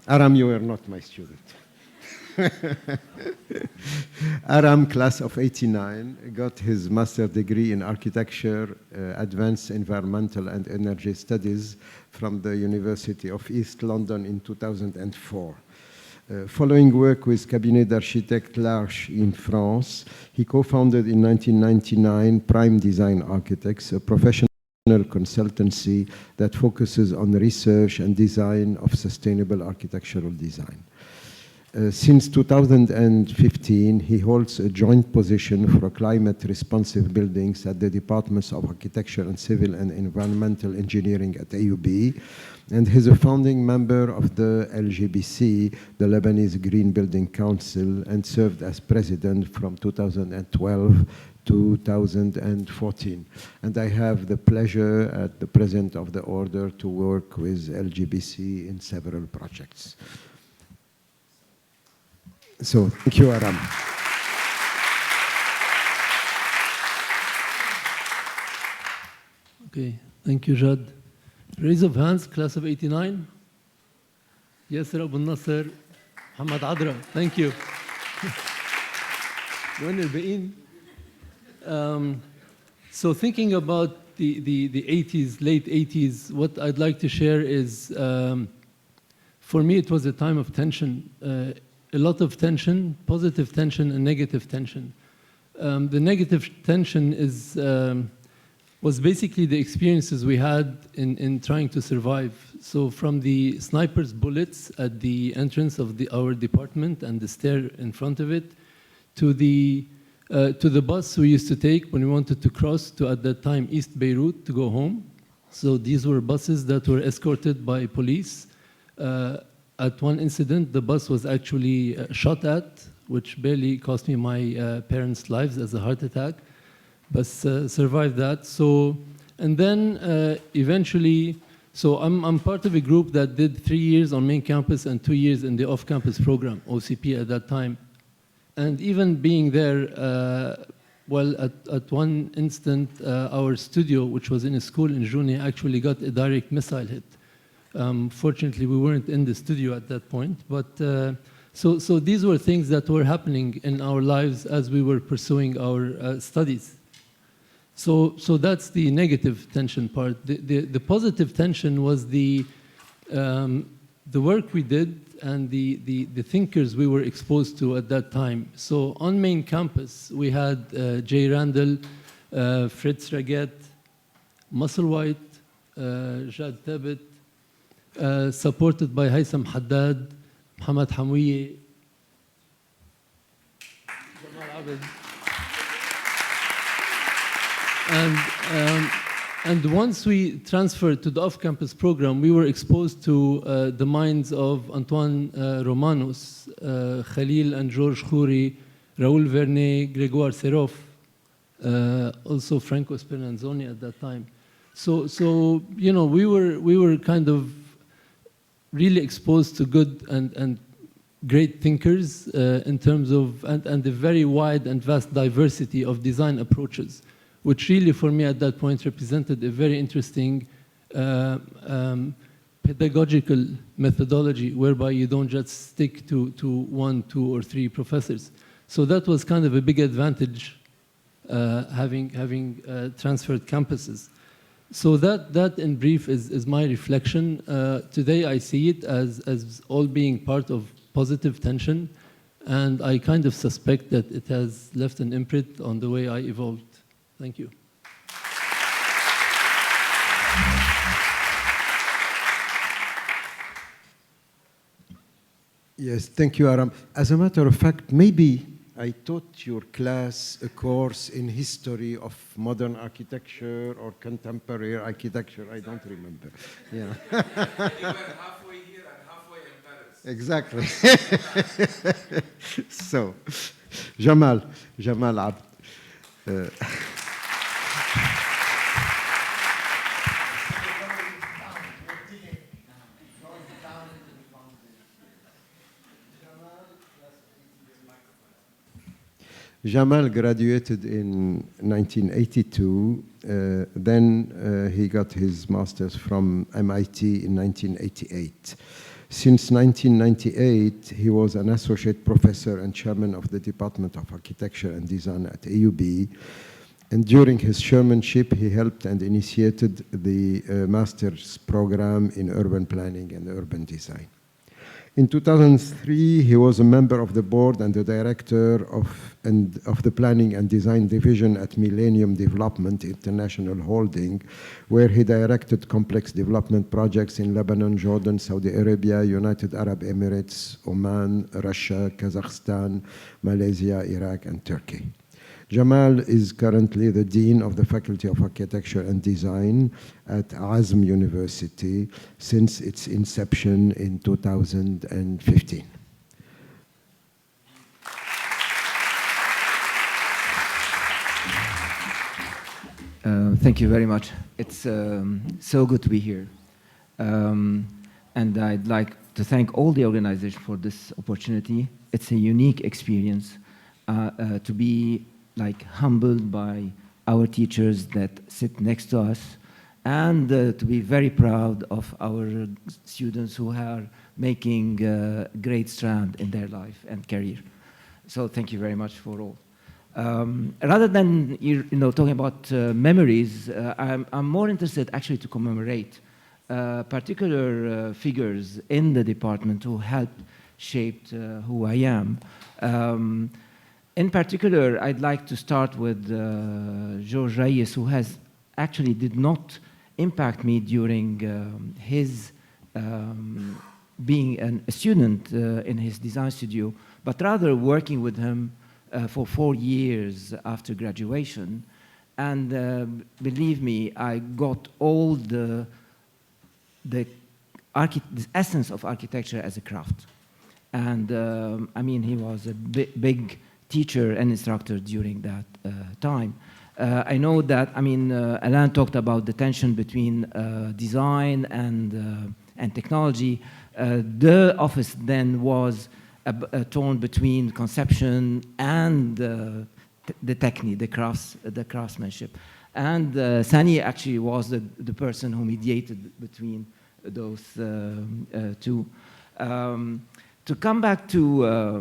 Aram, you were not my student. Aram, class of '89, got his master's degree in architecture, advanced environmental and energy studies from the University of East London in 2004. Following work with Cabinet d'Architectes L'Arche in France, he co-founded in 1999 Prime Design Architects, a professional consultancy that focuses on research and design of sustainable architectural design. Since 2015, he holds a joint position for climate-responsive buildings at the Departments of Architecture and Civil and Environmental Engineering at AUB, and he's a founding member of the LGBC, the Lebanese Green Building Council, and served as president from 2012 to 2014. And I have the pleasure at the present of the order to work with LGBC in several projects. So, thank you, Aram. Okay, thank you, Jad. Raise of hands, class of '89. Yasser Abu Nasser, Mohamad Adra, thank you. So thinking about the 80s, late 80s, what I'd like to share is, for me, it was a time of tension. A lot of tension, positive tension and negative tension. The negative tension was basically the experiences we had in trying to survive. So from the sniper's bullets at the entrance of our department and the stair in front of it, to the bus we used to take when we wanted to cross to, at that time, East Beirut to go home. So these were buses that were escorted by police. At one incident, the bus was actually shot at, which barely cost me my parents' lives as a heart attack, but survived that. So, and then eventually, so I'm part of a group that did 3 years on main campus and 2 years in the off-campus program, OCP at that time. And even being there, well, at one instant, our studio, which was in a school in Jounieh, actually got a direct missile hit. Fortunately, we weren't in the studio at that point, but so these were things that were happening in our lives as we were pursuing our studies. So that's the negative tension part. The positive tension was the work we did and the thinkers we were exposed to at that time. So on main campus, we had Jay Randall, Fritz Raget, Musselwhite, Jad Tabet, supported by Haitham Haddad, Mohamad Hamouye, Jamal Abed. And once we transferred to the off-campus program, we were exposed to the minds of Antoine Romanus, Khalil and Georges Khoury, Raoul Vernet, Grégoire Seroff, also Franco Speranzoni at that time. So you know, we were kind of really exposed to good and great thinkers in terms of, and the very wide and vast diversity of design approaches, which really for me at that point represented a very interesting pedagogical methodology whereby you don't just stick to 1, 2, or 3 professors. So that was kind of a big advantage having transferred campuses. So that in brief is my reflection. Today I see it as all being part of positive tension, and I kind of suspect that it has left an imprint on the way I evolved. Thank you. Yes, thank you, Aram. As a matter of fact, maybe I taught your class a course in history of modern architecture or contemporary architecture. I don't remember. Yeah. You were halfway here and halfway in Paris. Exactly. So, Jamal Abed. Jamal graduated in 1982. Then he got his master's from MIT in 1988. Since 1998, he was an associate professor and chairman of the Department of Architecture and Design at AUB. And during his chairmanship, he helped and initiated the master's program in urban planning and urban design. In 2003, he was a member of the board and the director of the Planning and Design Division at Millennium Development International Holding, where he directed complex development projects in Lebanon, Jordan, Saudi Arabia, United Arab Emirates, Oman, Russia, Kazakhstan, Malaysia, Iraq, and Turkey. Jamal is currently the Dean of the Faculty of Architecture and Design at Azm University since its inception in 2015. Thank you very much. It's so good to be here. And I'd like to thank all the organization for this opportunity. It's a unique experience to be humbled by our teachers that sit next to us, and to be very proud of our students who are making great strand in their life and career. So thank you very much for all. Rather than talking about memories, I'm more interested actually to commemorate particular figures in the department who helped shape who I am. In particular, I'd like to start with Georges Reyes, who actually did not impact me during his being a student in his design studio, but rather working with him for 4 years after graduation. And believe me, I got all the essence of architecture as a craft. And I mean, he was a big teacher and instructor during that time. I know that, Alan talked about the tension between design and technology. The office then was torn between conception and the technique, the craftsmanship. And Sany actually was the person who mediated between those two. To come back to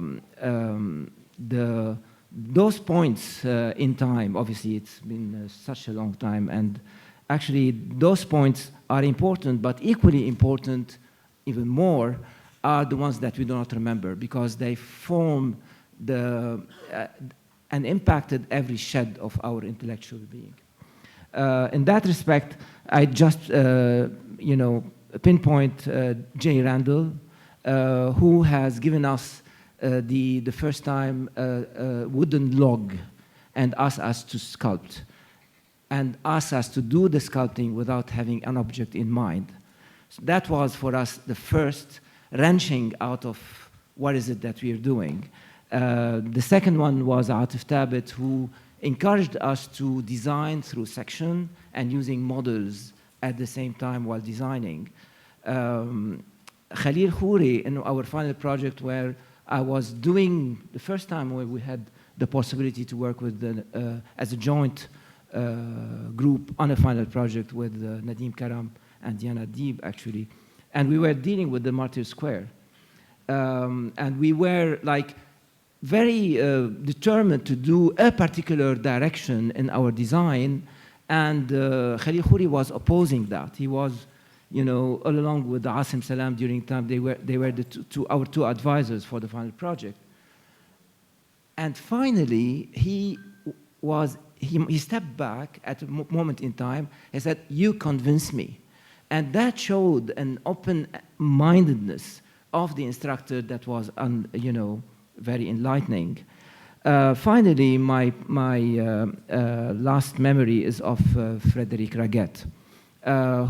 those points in time, obviously it's been such a long time, and actually those points are important, but equally important, even more, are the ones that we do not remember, because they form and impacted every shed of our intellectual being. In that respect, I just pinpoint J. Randall, who has given us the first time wooden log and asked us to sculpt. and asked us to do the sculpting without having an object in mind. So that was for us the first wrenching out of what is it that we are doing. The second one was Jad Tabet, who encouraged us to design through section and using models at the same time while designing. Khalil Kfouri, in our final project where I was doing the first time where we had the possibility to work with as a joint group on a final project with Nadim Karam and Diana Deeb, actually. And we were dealing with the Martyr Square. And we were like very determined to do a particular direction in our design. And Khalil Kfouri was opposing that. He was, you know, all along with Asim Salam during time, they were our two advisors for the final project. And finally, he stepped back at a moment in time and said, "You convinced me." And that showed an open-mindedness of the instructor that was, you know, very enlightening. Finally, my last memory is of Frederic Raguet,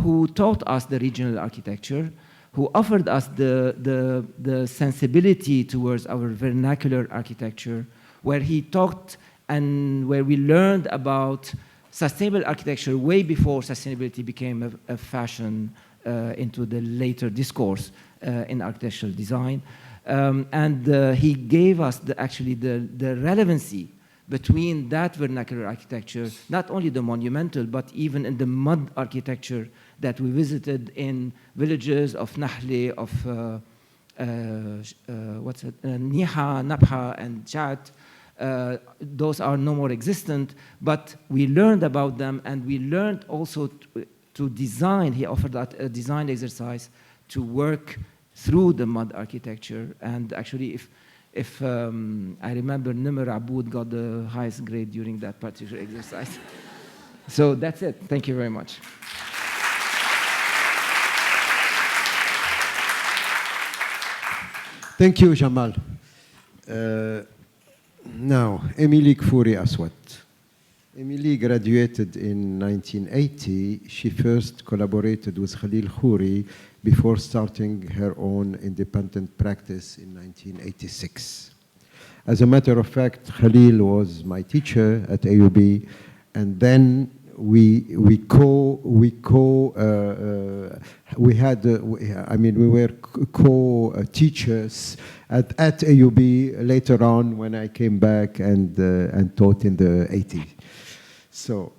who taught us the regional architecture, who offered us the sensibility towards our vernacular architecture, where he talked and where we learned about sustainable architecture way before sustainability became a fashion into the later discourse in architectural design. And he gave us actually the relevancy between that vernacular architecture, not only the monumental, but even in the mud architecture that we visited in villages of Nahle, of Niha, Nabha, and Jad. Those are no more existent, but we learned about them, and we learned also to design. He offered that a design exercise to work through the mud architecture. And actually, if I remember, Nimr Aboud got the highest grade during that particular exercise. So that's it. Thank you very much. Thank you, Jamal. Now, Emilie Kfouri Assouad. Emilie graduated in 1980. She first collaborated with Khalil Kfouri before starting her own independent practice in 1986. As a matter of fact, Khalil was my teacher at AUB, and then we were co-teachers at AUB later on when I came back and taught in the 80s. So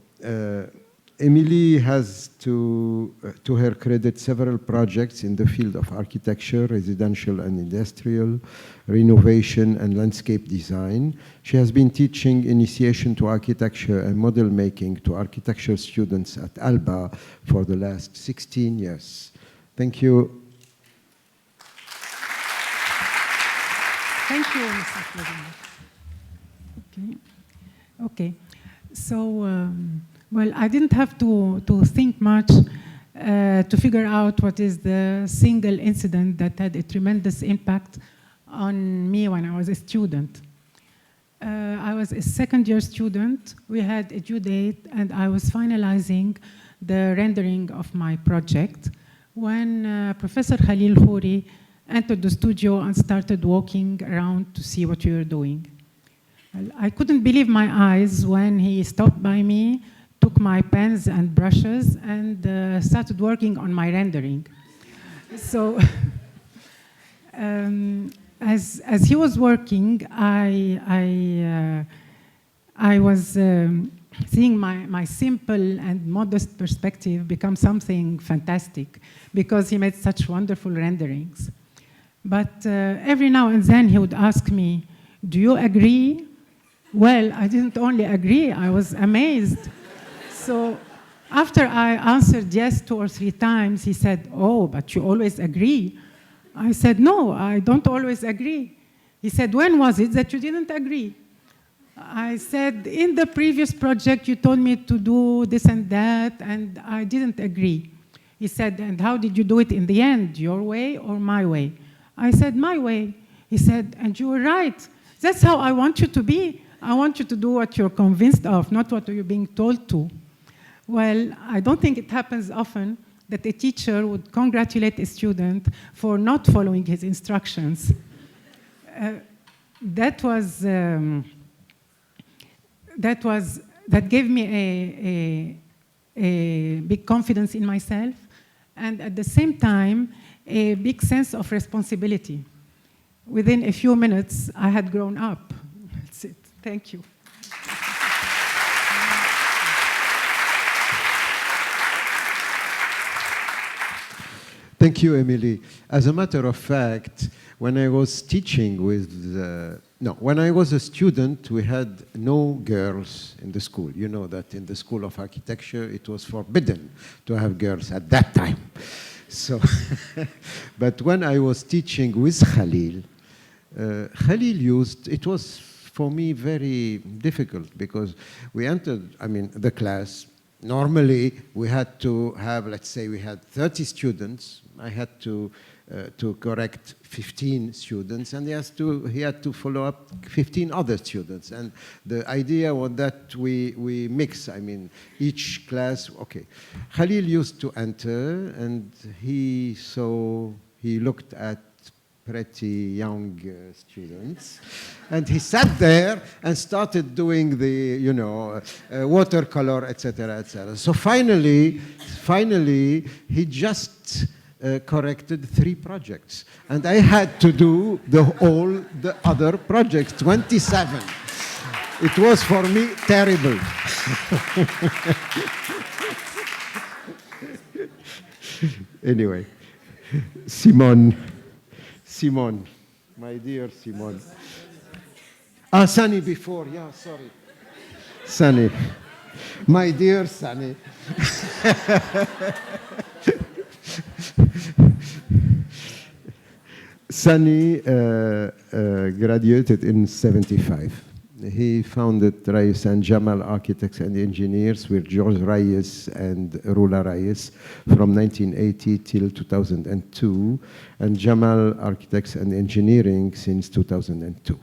Emilie has, to her credit, several projects in the field of architecture, residential and industrial, renovation and landscape design. She has been teaching initiation to architecture and model making to architecture students at ALBA for the last 16 years. Thank you. Thank you, Mr. President. Okay. So, well, I didn't have to think much to figure out what is the single incident that had a tremendous impact on me when I was a student. I was a second-year student. We had a due date, and I was finalizing the rendering of my project when Professor Khalil Kfouri entered the studio and started walking around to see what we were doing. I couldn't believe my eyes when he stopped by me, took my pens and brushes, and started working on my rendering. So, as he was working, I was seeing my simple and modest perspective become something fantastic because he made such wonderful renderings. But every now and then he would ask me, "Do you agree?" Well, I didn't only agree, I was amazed. So after I answered yes 2 or 3 times, he said, "Oh, but you always agree." I said, "No, I don't always agree." He said, "When was it that you didn't agree?" I said, "In the previous project, you told me to do this and that, and I didn't agree." He said, "And how did you do it in the end, your way or my way?" I said, "My way." He said, "And you were right. That's how I want you to be. I want you to do what you're convinced of, not what you're being told to." Well, I don't think it happens often that a teacher would congratulate a student for not following his instructions. That gave me a big confidence in myself, and at the same time, a big sense of responsibility. Within a few minutes, I had grown up. That's it. Thank you. Thank you, Emilie. As a matter of fact, when I was teaching when I was a student, we had no girls in the school. You know that in the School of Architecture, it was forbidden to have girls at that time. So, but when I was teaching with Khalil, it was for me very difficult because we entered, the class. Normally, we had to have, let's say we had 30 students. I had to correct 15 students, and he had to follow up 15 other students. And the idea was that we mix, each class, okay. Khalil used to enter, and he looked at pretty young students, and he sat there and started doing the, watercolor, etc., etc. So finally, he just corrected 3 projects, and I had to do all the other projects, 27. It was for me terrible. Anyway, Simone, my dear Simone. Sany before, yeah, sorry. Sany, my dear Sany. Sany graduated in '75. He founded Reyes and Jamal Architects and Engineers with George Reyes and Rula Reyes from 1980 till 2002, and Jamal Architects and Engineering since 2002.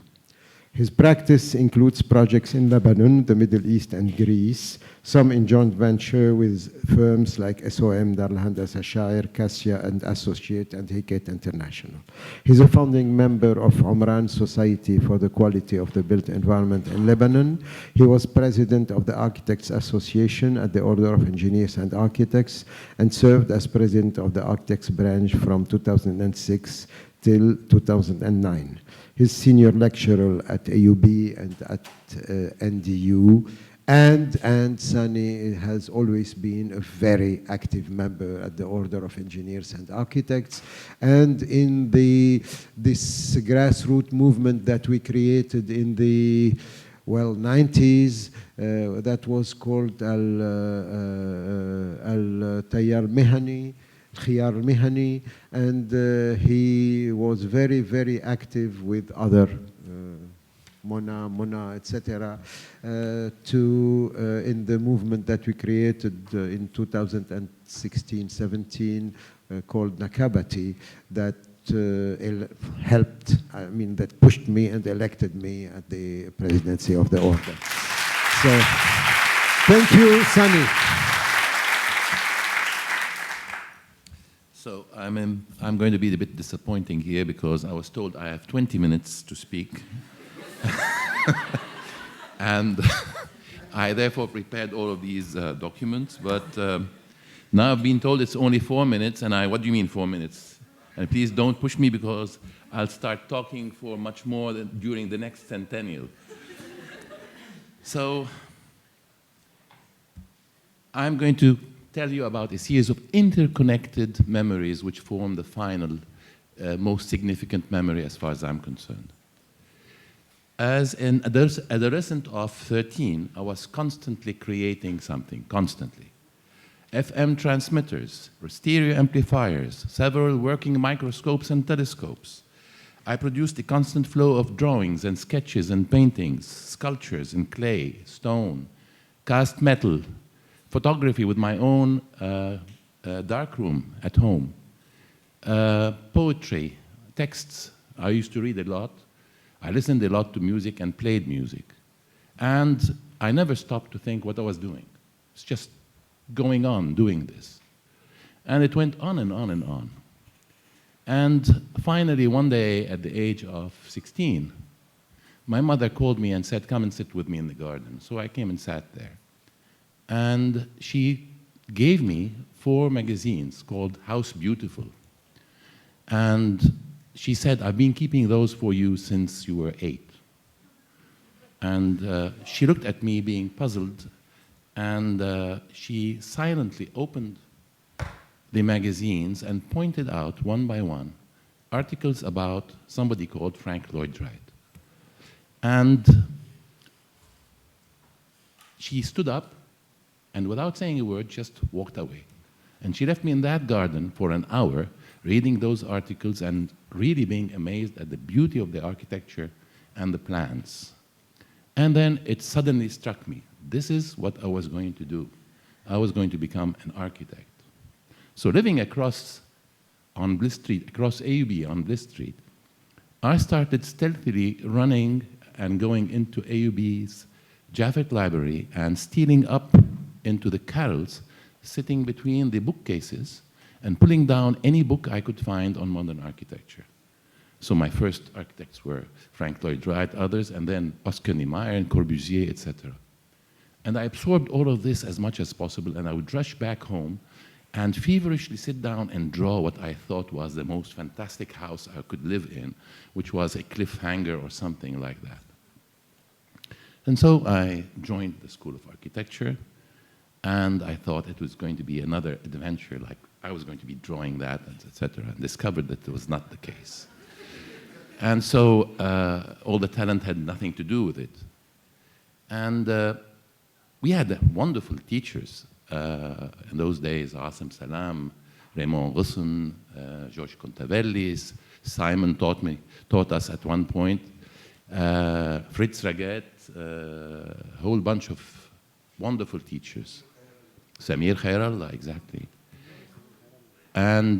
His practice includes projects in Lebanon, the Middle East, and Greece, some in joint venture with firms like SOM, Dar al-Handasa Shair, Cassia and Associate, and Hiket International. He's a founding member of Umran Society for the Quality of the Built Environment in Lebanon. He was president of the Architects Association at the Order of Engineers and Architects, and served as president of the Architects branch from 2006 till 2009. He's senior lecturer at AUB and at NDU, and Sany has always been a very active member at the Order of Engineers and Architects, and in this grassroots movement that we created in the 90s, that was called Al-Tayyar Mehani, Khiyar Mihani, and he was very, very active with other Mona, etc., in the movement that we created in 2016-17 called Nakabati, that helped, that pushed me and elected me at the presidency of the order. So, thank you, Sany. So I'm going to be a bit disappointing here because I was told I have 20 minutes to speak. And I therefore prepared all of these documents, but now I've been told it's only 4 minutes, and what do you mean 4 minutes? And please don't push me because I'll start talking for much more during the next centennial. So I'm going to tell you about a series of interconnected memories which form the final, most significant memory as far as I'm concerned. As an adolescent of 13, I was constantly creating something, constantly. FM transmitters, stereo amplifiers, several working microscopes and telescopes. I produced a constant flow of drawings and sketches and paintings, sculptures in clay, stone, cast metal, photography with my own darkroom at home, poetry, texts. I used to read a lot. I listened a lot to music and played music. And I never stopped to think what I was doing. It's just going on doing this. And it went on and on and on. And finally, one day at the age of 16, my mother called me and said, come and sit with me in the garden. So I came and sat there. And she gave me 4 magazines called House Beautiful. And she said, I've been keeping those for you since you were 8. And she looked at me being puzzled, and she silently opened the magazines and pointed out one by one articles about somebody called Frank Lloyd Wright. And she stood up and without saying a word just walked away. And she left me in that garden for an hour reading those articles and really being amazed at the beauty of the architecture and the plans. And then it suddenly struck me, this is what I was going to do. I was going to become an architect. So living across on Bliss Street, across AUB on Bliss Street, I started stealthily running and going into AUB's Jaffet Library and stealing up into the carrels, sitting between the bookcases and pulling down any book I could find on modern architecture. So my first architects were Frank Lloyd Wright, others, and then Oscar Niemeyer and Corbusier, etc. And I absorbed all of this as much as possible, and I would rush back home and feverishly sit down and draw what I thought was the most fantastic house I could live in, which was a cliffhanger or something like that. And so I joined the School of Architecture, and I thought it was going to be another adventure, like I was going to be drawing that, etc., and discovered that it was not the case. And so all the talent had nothing to do with it. And we had wonderful teachers in those days, Asim Salam, Raymond Russon, George Contavellis, Simon taught us at one point, Fritz Raget, a whole bunch of wonderful teachers. Samir Khairallah, exactly. And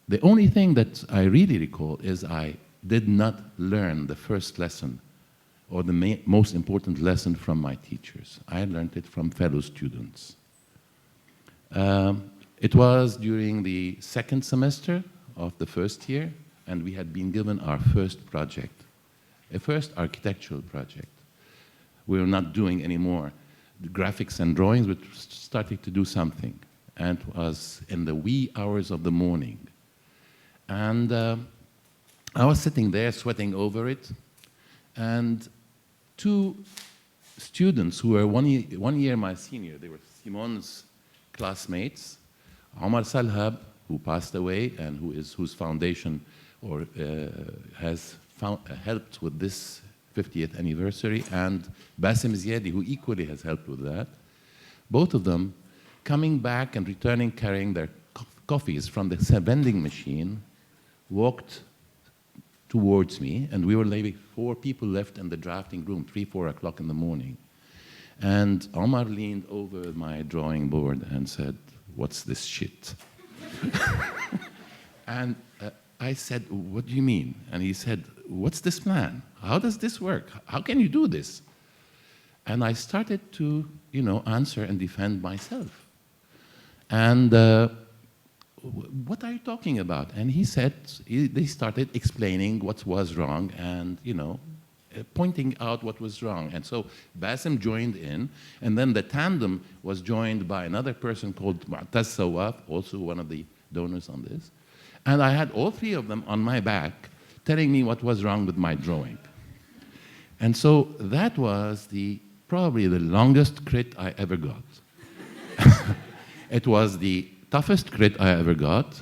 the only thing that I really recall is I did not learn the first lesson or the most important lesson from my teachers. I learned it from fellow students. It was during the second semester of the first year, and we had been given our first project, a first architectural project. We were not doing anymore the graphics and drawings, but starting to do something. And it was in the wee hours of the morning. And I was sitting there sweating over it, and 2 students who were one year my senior, they were Simone's classmates, Omar Salhab, who passed away and whose foundation has helped with this 50th anniversary, and Bassem Ziadi, who equally has helped with that. Both of them coming back and returning carrying their coffees from the vending machine, walked towards me, and we were maybe 4 people left in the drafting room, 3, 4 o'clock in the morning. And Omar leaned over my drawing board and said, "What's this shit?" And I said, "What do you mean?" And he said, "What's this plan? How does this work? How can you do this?" And I started to, answer and defend myself. And what are you talking about? And he said, they started explaining what was wrong and, pointing out what was wrong. And so Bassem joined in, and then the tandem was joined by another person called Mu'taz Sawaf, also one of the donors on this. And I had all 3 of them on my back telling me what was wrong with my drawing. And so that was probably the longest crit I ever got. It was the toughest crit I ever got,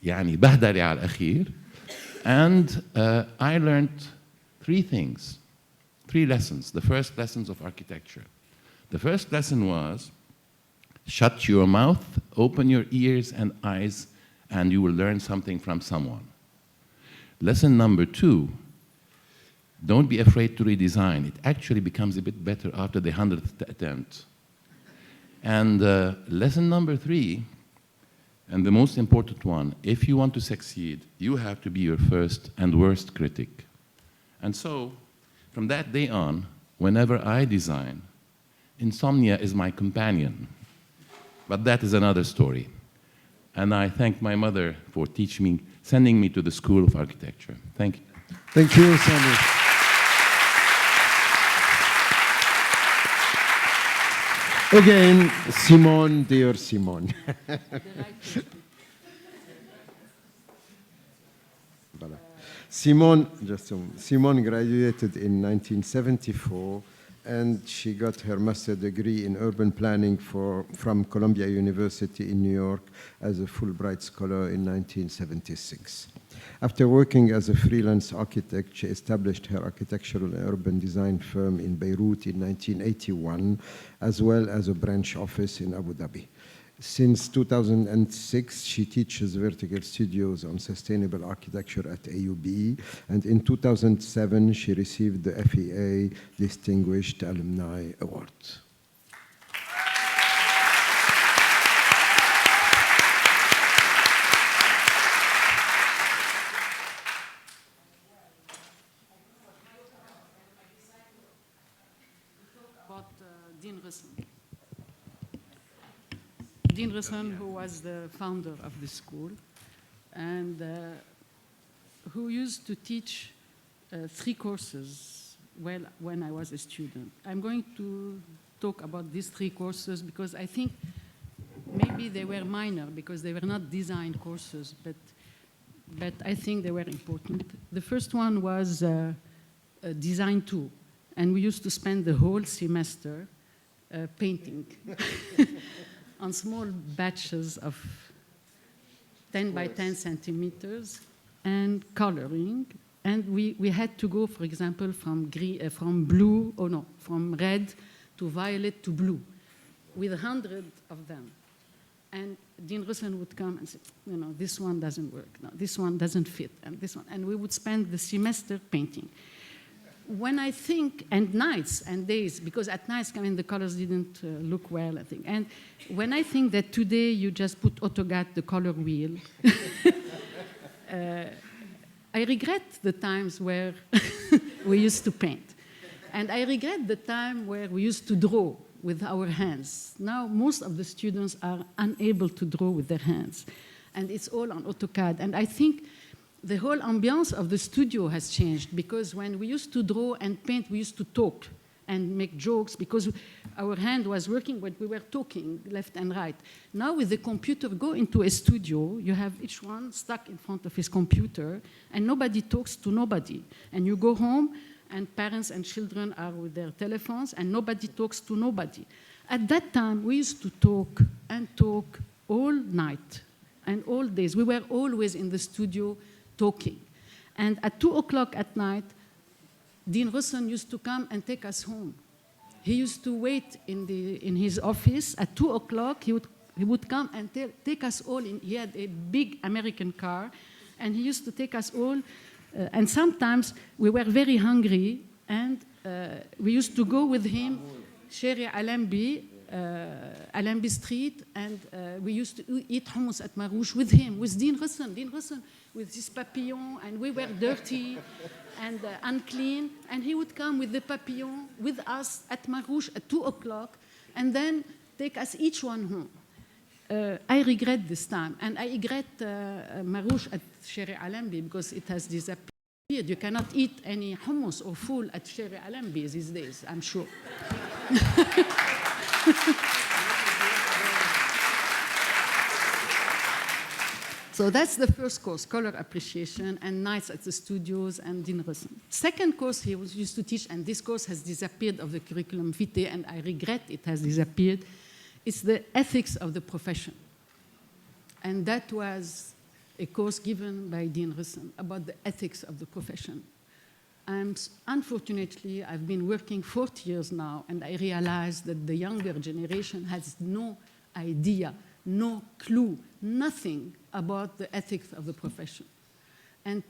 يعني بهدلي على الأخير. And I learned 3 things, 3 lessons, the first lessons of architecture. The first lesson was, shut your mouth, open your ears and eyes, and you will learn something from someone. Lesson number 2, don't be afraid to redesign. It actually becomes a bit better after the 100th attempt. And lesson number 3, and the most important one, if you want to succeed, you have to be your first and worst critic. And so, from that day on, whenever I design, insomnia is my companion. But that is another story. And I thank my mother for teaching me, sending me to the School of Architecture. Thank you. Thank you, Sany. Again, Simone, dear Simone. Voilà. Simone graduated in 1974, and she got her master's degree in urban planning from Columbia University in New York as a Fulbright Scholar in 1976. After working as a freelance architect, she established her architectural and urban design firm in Beirut in 1981, as well as a branch office in Abu Dhabi. Since 2006, she teaches vertical studios on sustainable architecture at AUB, and in 2007, she received the FEA Distinguished Alumni Award. Dean Risson, who was the founder of the school, and who used to teach 3 courses when I was a student. I'm going to talk about these 3 courses because I think maybe they were minor because they were not design courses, but I think they were important. The first one was Design 2, and we used to spend the whole semester painting on small batches of 10 by 10 centimeters and coloring. And we had to go, for example, from red to violet to blue with 100 of them. And Dean Risson would come and say, this one doesn't work, no, this one doesn't fit, and this one. And we would spend the semester painting. When I think, and nights and days, because at nights, the colors didn't look well, I think. And when I think that today you just put AutoCAD, the color wheel, I regret the times where we used to paint. And I regret the time where we used to draw with our hands. Now, most of the students are unable to draw with their hands. And it's all on AutoCAD. And I think the whole ambiance of the studio has changed because when we used to draw and paint, we used to talk and make jokes because our hand was working, but we were talking left and right. Now with the computer, go into a studio, you have each one stuck in front of his computer, and nobody talks to nobody. And you go home, and parents and children are with their telephones, and nobody talks to nobody. At that time, we used to talk and talk all night and all days. We were always in the studio talking. And at 2 o'clock at night, Dean Risson used to come and take us home. He used to wait in his office. At 2 o'clock, he would come and take us all in. He had a big American car, and he used to take us all. And sometimes we were very hungry, and we used to go with him, Sherry Alambi, Alambi Street, and we used to eat hummus at Marouche with him, with Dean Risson. Dean Risson with his papillon, and we were dirty and unclean, and he would come with the papillon with us at Marouche at 2 o'clock, and then take us each one home. I regret this time, and I regret Marouche at Sherry Alambi because it has disappeared. You cannot eat any hummus or fool at Sherry Alambi these days, I'm sure. So that's the first course, color appreciation and nights at the studios and Dean Risson. Second course he used to teach, and this course has disappeared of the curriculum vitae, and I regret it has disappeared. It's the ethics of the profession. And that was a course given by Dean Risson about the ethics of the profession. Unfortunately, I've been working 40 years now, and I realized that the younger generation has no idea, no clue, nothing about the ethics of the profession. And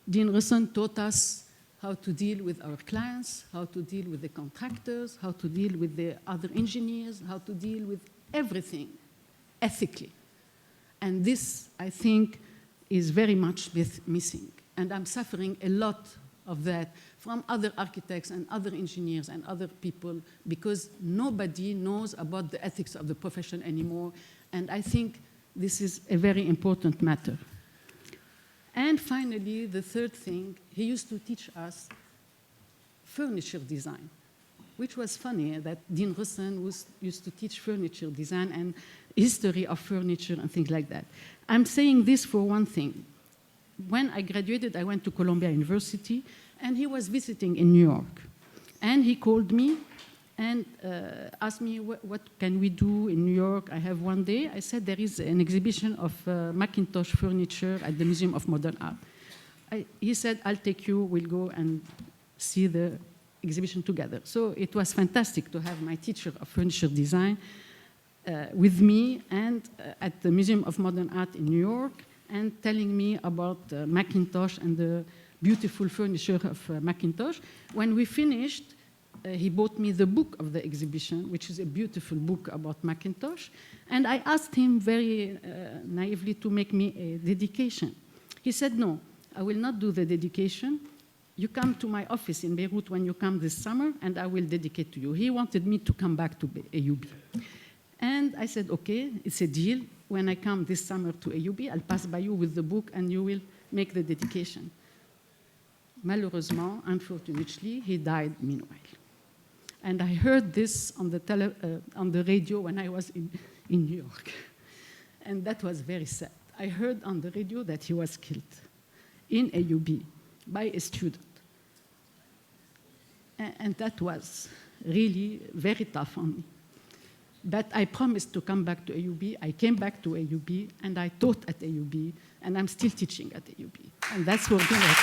Dean Risson taught us how to deal with our clients, how to deal with the contractors, how to deal with the other engineers, how to deal with everything ethically. And this, I think, is very much missing. And I'm suffering a lot of that from other architects and other engineers and other people, because nobody knows about the ethics of the profession anymore. And I think this is a very important matter. And finally, the third thing, he used to teach us furniture design, which was funny that Dean Russen used to teach furniture design and history of furniture and things like that. I'm saying this for one thing. When I graduated, I went to Columbia University, and he was visiting in New York. And he called me and asked me, what can we do in New York? I have one day. I said, there is an exhibition of Macintosh furniture at the Museum of Modern Art. He said, I'll take you, we'll go and see the exhibition together. So it was fantastic to have my teacher of furniture design with me and at the Museum of Modern Art in New York, and telling me about Macintosh and the beautiful furniture of Macintosh. When we finished, he bought me the book of the exhibition, which is a beautiful book about Macintosh, and I asked him very naively to make me a dedication. He said, no, I will not do the dedication. You come to my office in Beirut when you come this summer, and I will dedicate to you. He wanted me to come back to AUB. And I said, okay, it's a deal. When I come this summer to AUB, I'll pass by you with the book, and you will make the dedication. Malheureusement, unfortunately, he died meanwhile. And I heard this on the radio when I was in New York. And that was very sad. I heard on the radio that he was killed in AUB by a student. And that was really very tough on me. But I promised to come back to AUB. I came back to AUB, and I taught at AUB, and I'm still teaching at AUB. And that's what we're doing.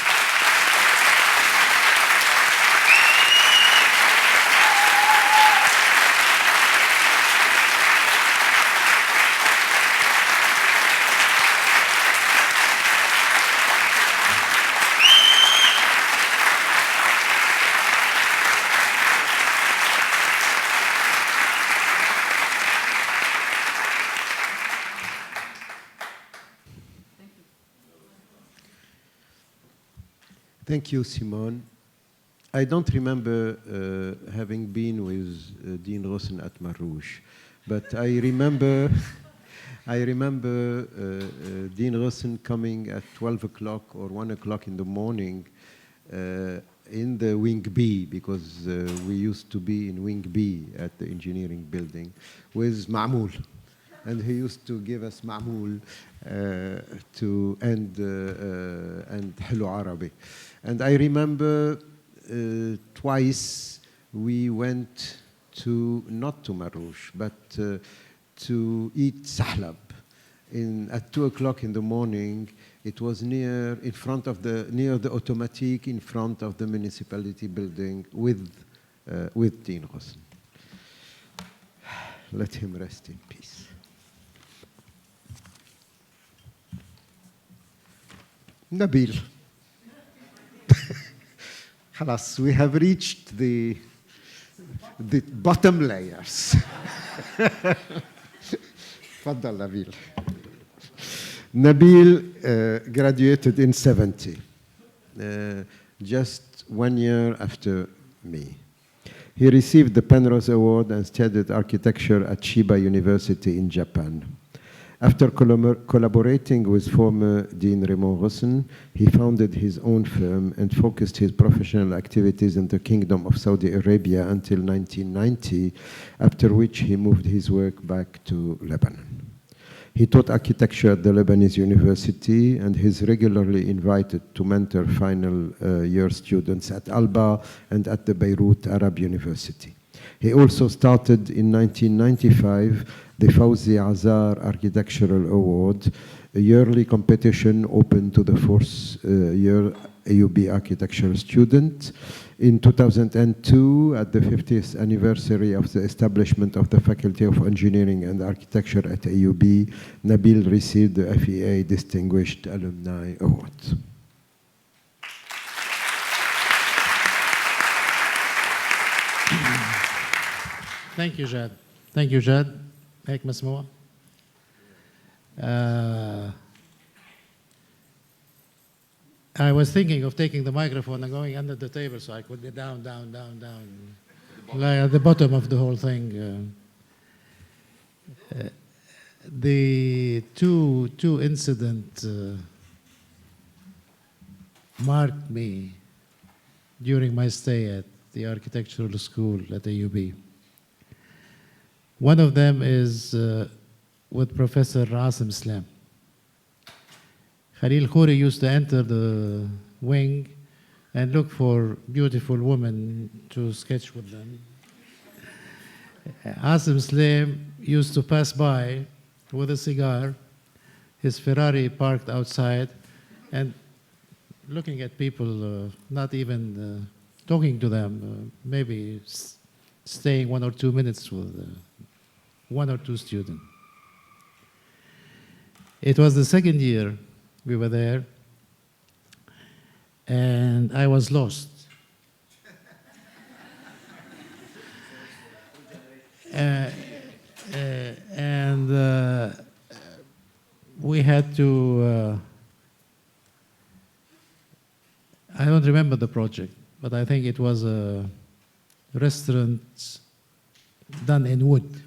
Thank you, Simone. I don't remember having been with Dean Russen at Marrouche, but I remember Dean Russen coming at 12 o'clock or 1 o'clock in the morning in the Wing B, because we used to be in Wing B at the engineering building, with Ma'moul. And he used to give us Ma'moul and Hello Arabi. And I remember twice we went to, not to Marrouche, but to eat sahlab at 2 o'clock in the morning. It was near the automatique in front of the municipality building with Dean Russen. Let him rest in peace. Nabil. Halas, we have reached the bottom layers. Faddal, Nabil. Nabil graduated in 70, just 1 year after me. He received the Penrose Award and studied architecture at Chiba University in Japan. After collaborating with former Dean Raymond Russen, he founded his own firm and focused his professional activities in the Kingdom of Saudi Arabia until 1990, after which he moved his work back to Lebanon. He taught architecture at the Lebanese University and is regularly invited to mentor final year students at Alba and at the Beirut Arab University. He also started in 1995 the Fawzi Azar Architectural Award, a yearly competition open to the fourth year AUB architecture student. In 2002, at the 50th anniversary of the establishment of the Faculty of Engineering and Architecture at AUB, Nabil received the FEA Distinguished Alumni Award. Thank you, Jad. Thank you, Jad. هيك مسموع. I was thinking of taking the microphone and going under the table so I could be down, like at the bottom of the whole thing. The two incidents marked me during my stay at the architectural school at AUB. One of them is with Professor Asim Slam. Khalil Khouri used to enter the wing and look for beautiful women to sketch with them. Asim Slam used to pass by with a cigar, his Ferrari parked outside, and looking at people, not even talking to them, maybe staying 1 or 2 minutes with 1 or 2 students. It was the second year we were there, and I was lost. And we had to, I don't remember the project, but I think it was a restaurant done in wood.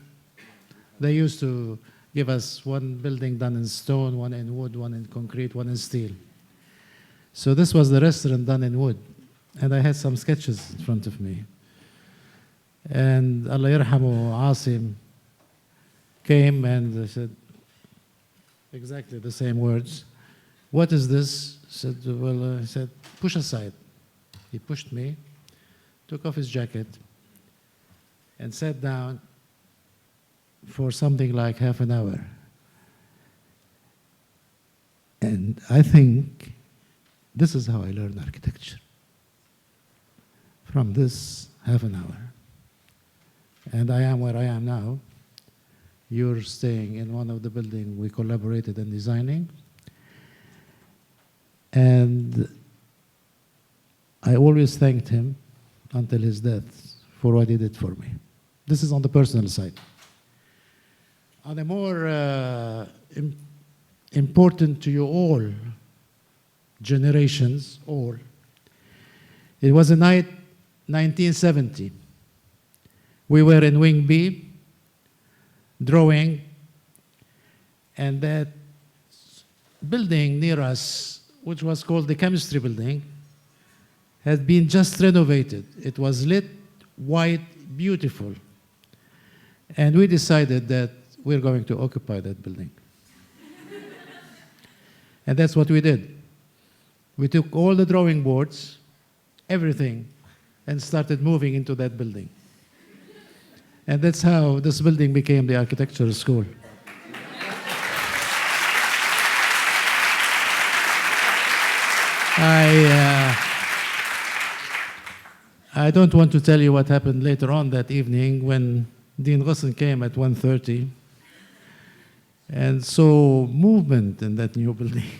They used to give us one building done in stone, one in wood, one in concrete, one in steel. So this was the restaurant done in wood, and I had some sketches in front of me. And Allah Yarhamu Asim came and said exactly the same words. What is this? Said, well, I said, push aside. He pushed me, took off his jacket, and sat down for something like half an hour. And I think this is how I learned architecture. From this half an hour. And I am where I am now. You're staying in one of the buildings we collaborated in designing. And I always thanked him until his death for what he did for me. This is on the personal side. On a more important to you all, generations, all, it was a night, 1970. We were in Wing B, drawing, and that building near us, which was called the chemistry building, had been just renovated. It was lit, white, beautiful. And we decided that we're going to occupy that building. And that's what we did. We took all the drawing boards, everything, and started moving into that building. And that's how this building became the architectural school. I don't want to tell you what happened later on that evening when Dean Ghusn came at 1:30 and saw movement in that new building.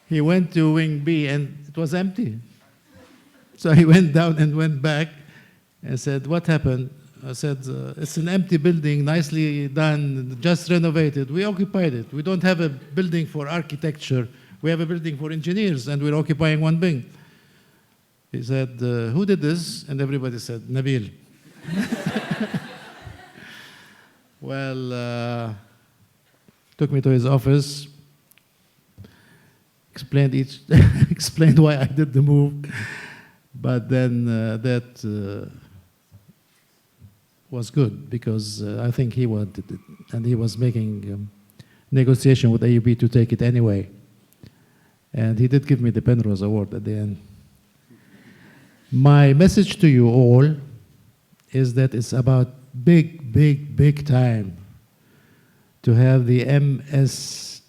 He went to Wing B and it was empty. So he went down and went back and said, what happened? I said, it's an empty building, nicely done, just renovated. We occupied it. We don't have a building for architecture. We have a building for engineers, and we're occupying one wing. He said, who did this? And everybody said, Nabil. Well, took me to his office, explained why I did the move, but then that was good because I think he wanted it, and he was making negotiation with AUB to take it anyway. And he did give me the Penrose Award at the end. My message to you all is that it's about big time to have the MSFA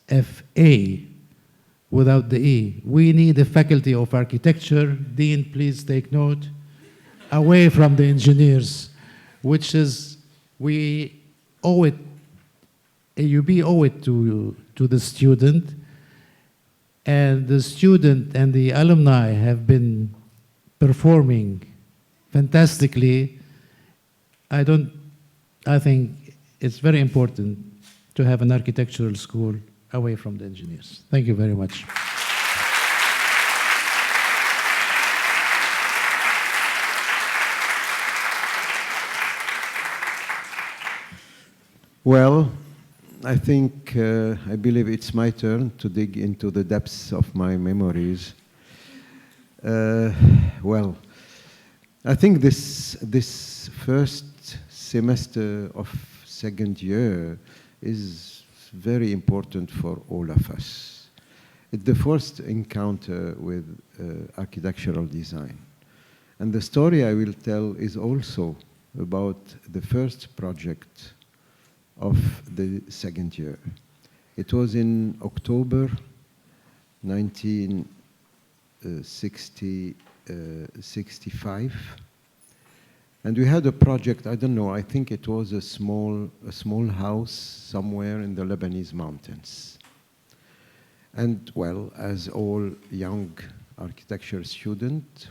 without the E. We need a faculty of architecture. Dean, please take note, away from the engineers, which is, we owe it, AUB owe it to the student, and the student and the alumni have been performing fantastically. I think it's very important to have an architectural school away from the engineers. Thank you very much. Well, I think, I believe it's my turn to dig into the depths of my memories. Well, I think this first semester of second year is very important for all of us. It's the first encounter with architectural design. And the story I will tell is also about the first project of the second year. It was in October 1965. And we had a project, I don't know, I think it was a small house somewhere in the Lebanese mountains. And well, as all young architecture students,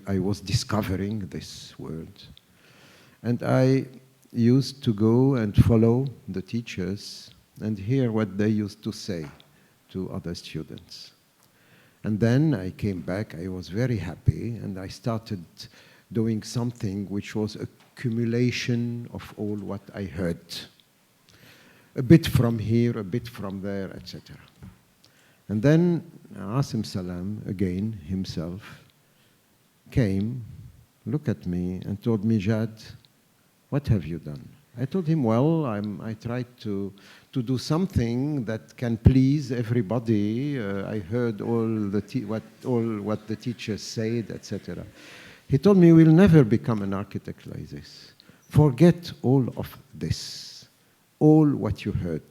I was discovering this world. And I used to go and follow the teachers and hear what they used to say to other students. And then I came back, I was very happy, and I started doing something which was a accumulation of all what I heard. A bit from here, a bit from there, etc. And then Asim Salam, again, himself, came, looked at me, and told me, Jad, what have you done? I told him, well, I tried to do something that can please everybody. I heard all what the teachers said, etc. He told me, you will never become an architect like this. Forget all of this, all what you heard,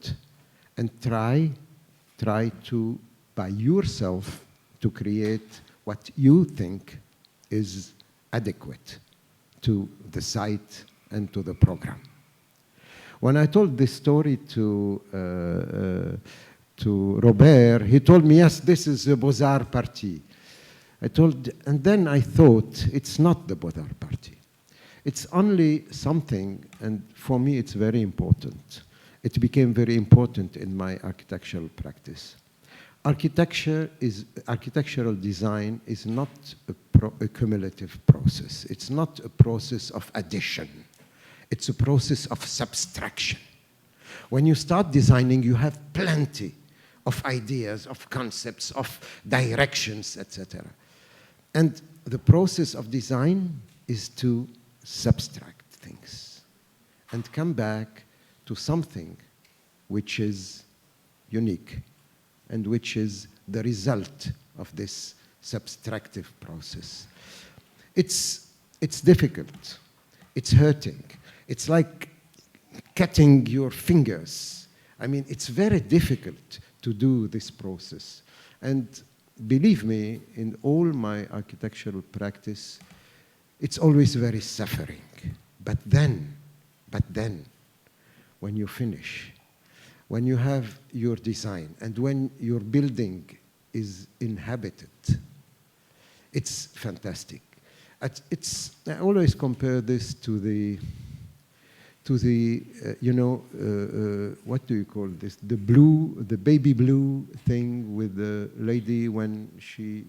and try to, by yourself, to create what you think is adequate to the site and to the program. When I told this story to Robert, he told me, yes, this is the Beaux-Arts party. And then I thought, it's not the Beaux-Arts party. It's only something, and for me it's very important. It became very important in my architectural practice. Architectural design is not a cumulative process. It's not a process of addition. It's a process of subtraction. When you start designing, you have plenty of ideas, of concepts, of directions, etc. And the process of design is to subtract things and come back to something which is unique and which is the result of this subtractive process. It's difficult. It's hurting. It's like cutting your fingers. I mean, it's very difficult to do this process. And believe me, in all my architectural practice, it's always very suffering. But then, when you finish, when you have your design, and when your building is inhabited, it's fantastic. I always compare this to the what do you call this? The baby blue thing with the lady when she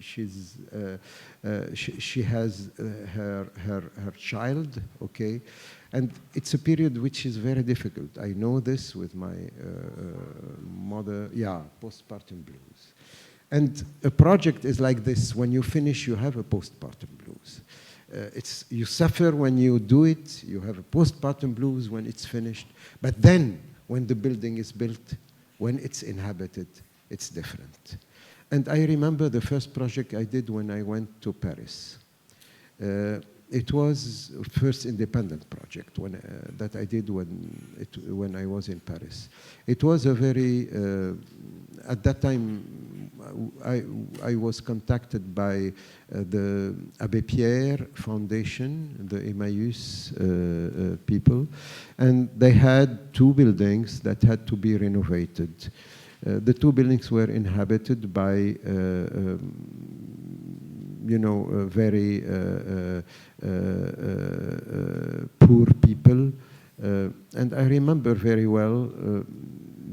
has her child, okay? And it's a period which is very difficult. I know this with my mother, postpartum blues. And a project is like this. When you finish, you have a postpartum blues. You suffer when you do it, you have a postpartum blues when it's finished, but then when the building is built, when it's inhabited, it's different. And I remember the first project I did when I went to Paris. It was the first independent project that I did when I was in Paris. It was a very, at that time, I was contacted by the Abbé Pierre Foundation, the Emmaüs people, and they had 2 buildings that had to be renovated. The 2 buildings were inhabited by very poor people. And I remember very well,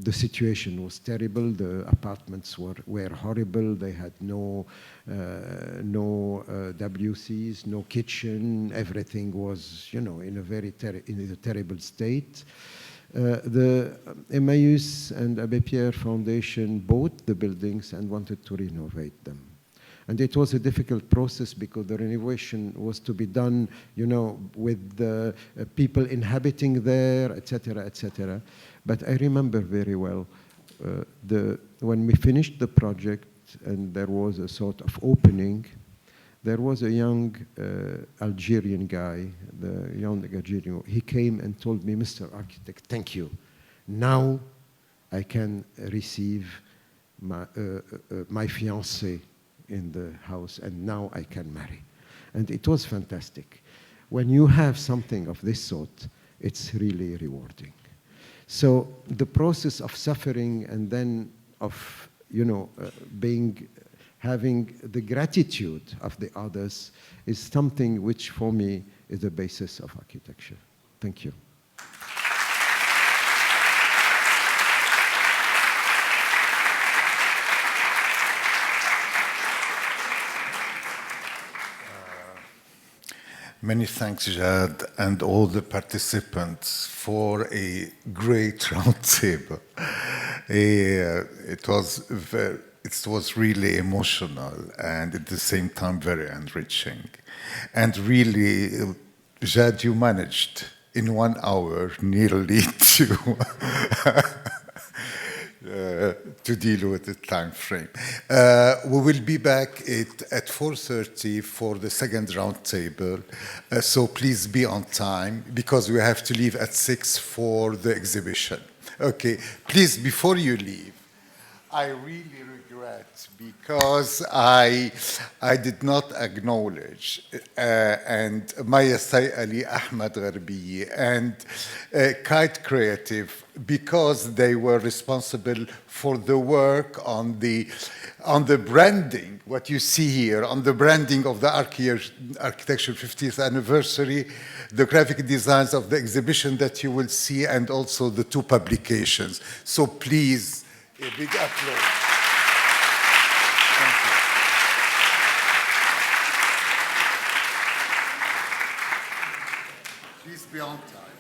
the situation was terrible. The apartments were horrible. They had no WCs, no kitchen. Everything was, in a very terrible state. The Emmaüs and Abbé Pierre Foundation bought the buildings and wanted to renovate them. And it was a difficult process because the renovation was to be done, you know, with the people inhabiting there, etc., etc. But I remember very well when we finished the project and there was a sort of opening, there was a young Algerian guy, the young Algerian, he came and told me, Mr. Architect, thank you. Now I can receive my fiancée in the house, and now I can marry. And it was fantastic. When you have something of this sort, it's really rewarding. So the process of suffering and then of, you know, having the gratitude of the others is something which for me is the basis of architecture. Thank you. Many thanks, Jad, and all the participants for a great roundtable. It was really emotional and at the same time very enriching. And really, Jad, you managed in 1 hour nearly to deal with the time frame. We will be back at 4:30 for the second roundtable. So please be on time because we have to leave at 6 for the exhibition. Okay, please, before you leave, I really regret because I did not acknowledge and Maya Ali Ahmed Gharbi and Kite Creative because they were responsible for the work on the branding, what you see here, on the branding of the Architecture 50th anniversary, the graphic designs of the exhibition that you will see, and also the 2 publications. So please, a big applause. Thank you. Please be on time.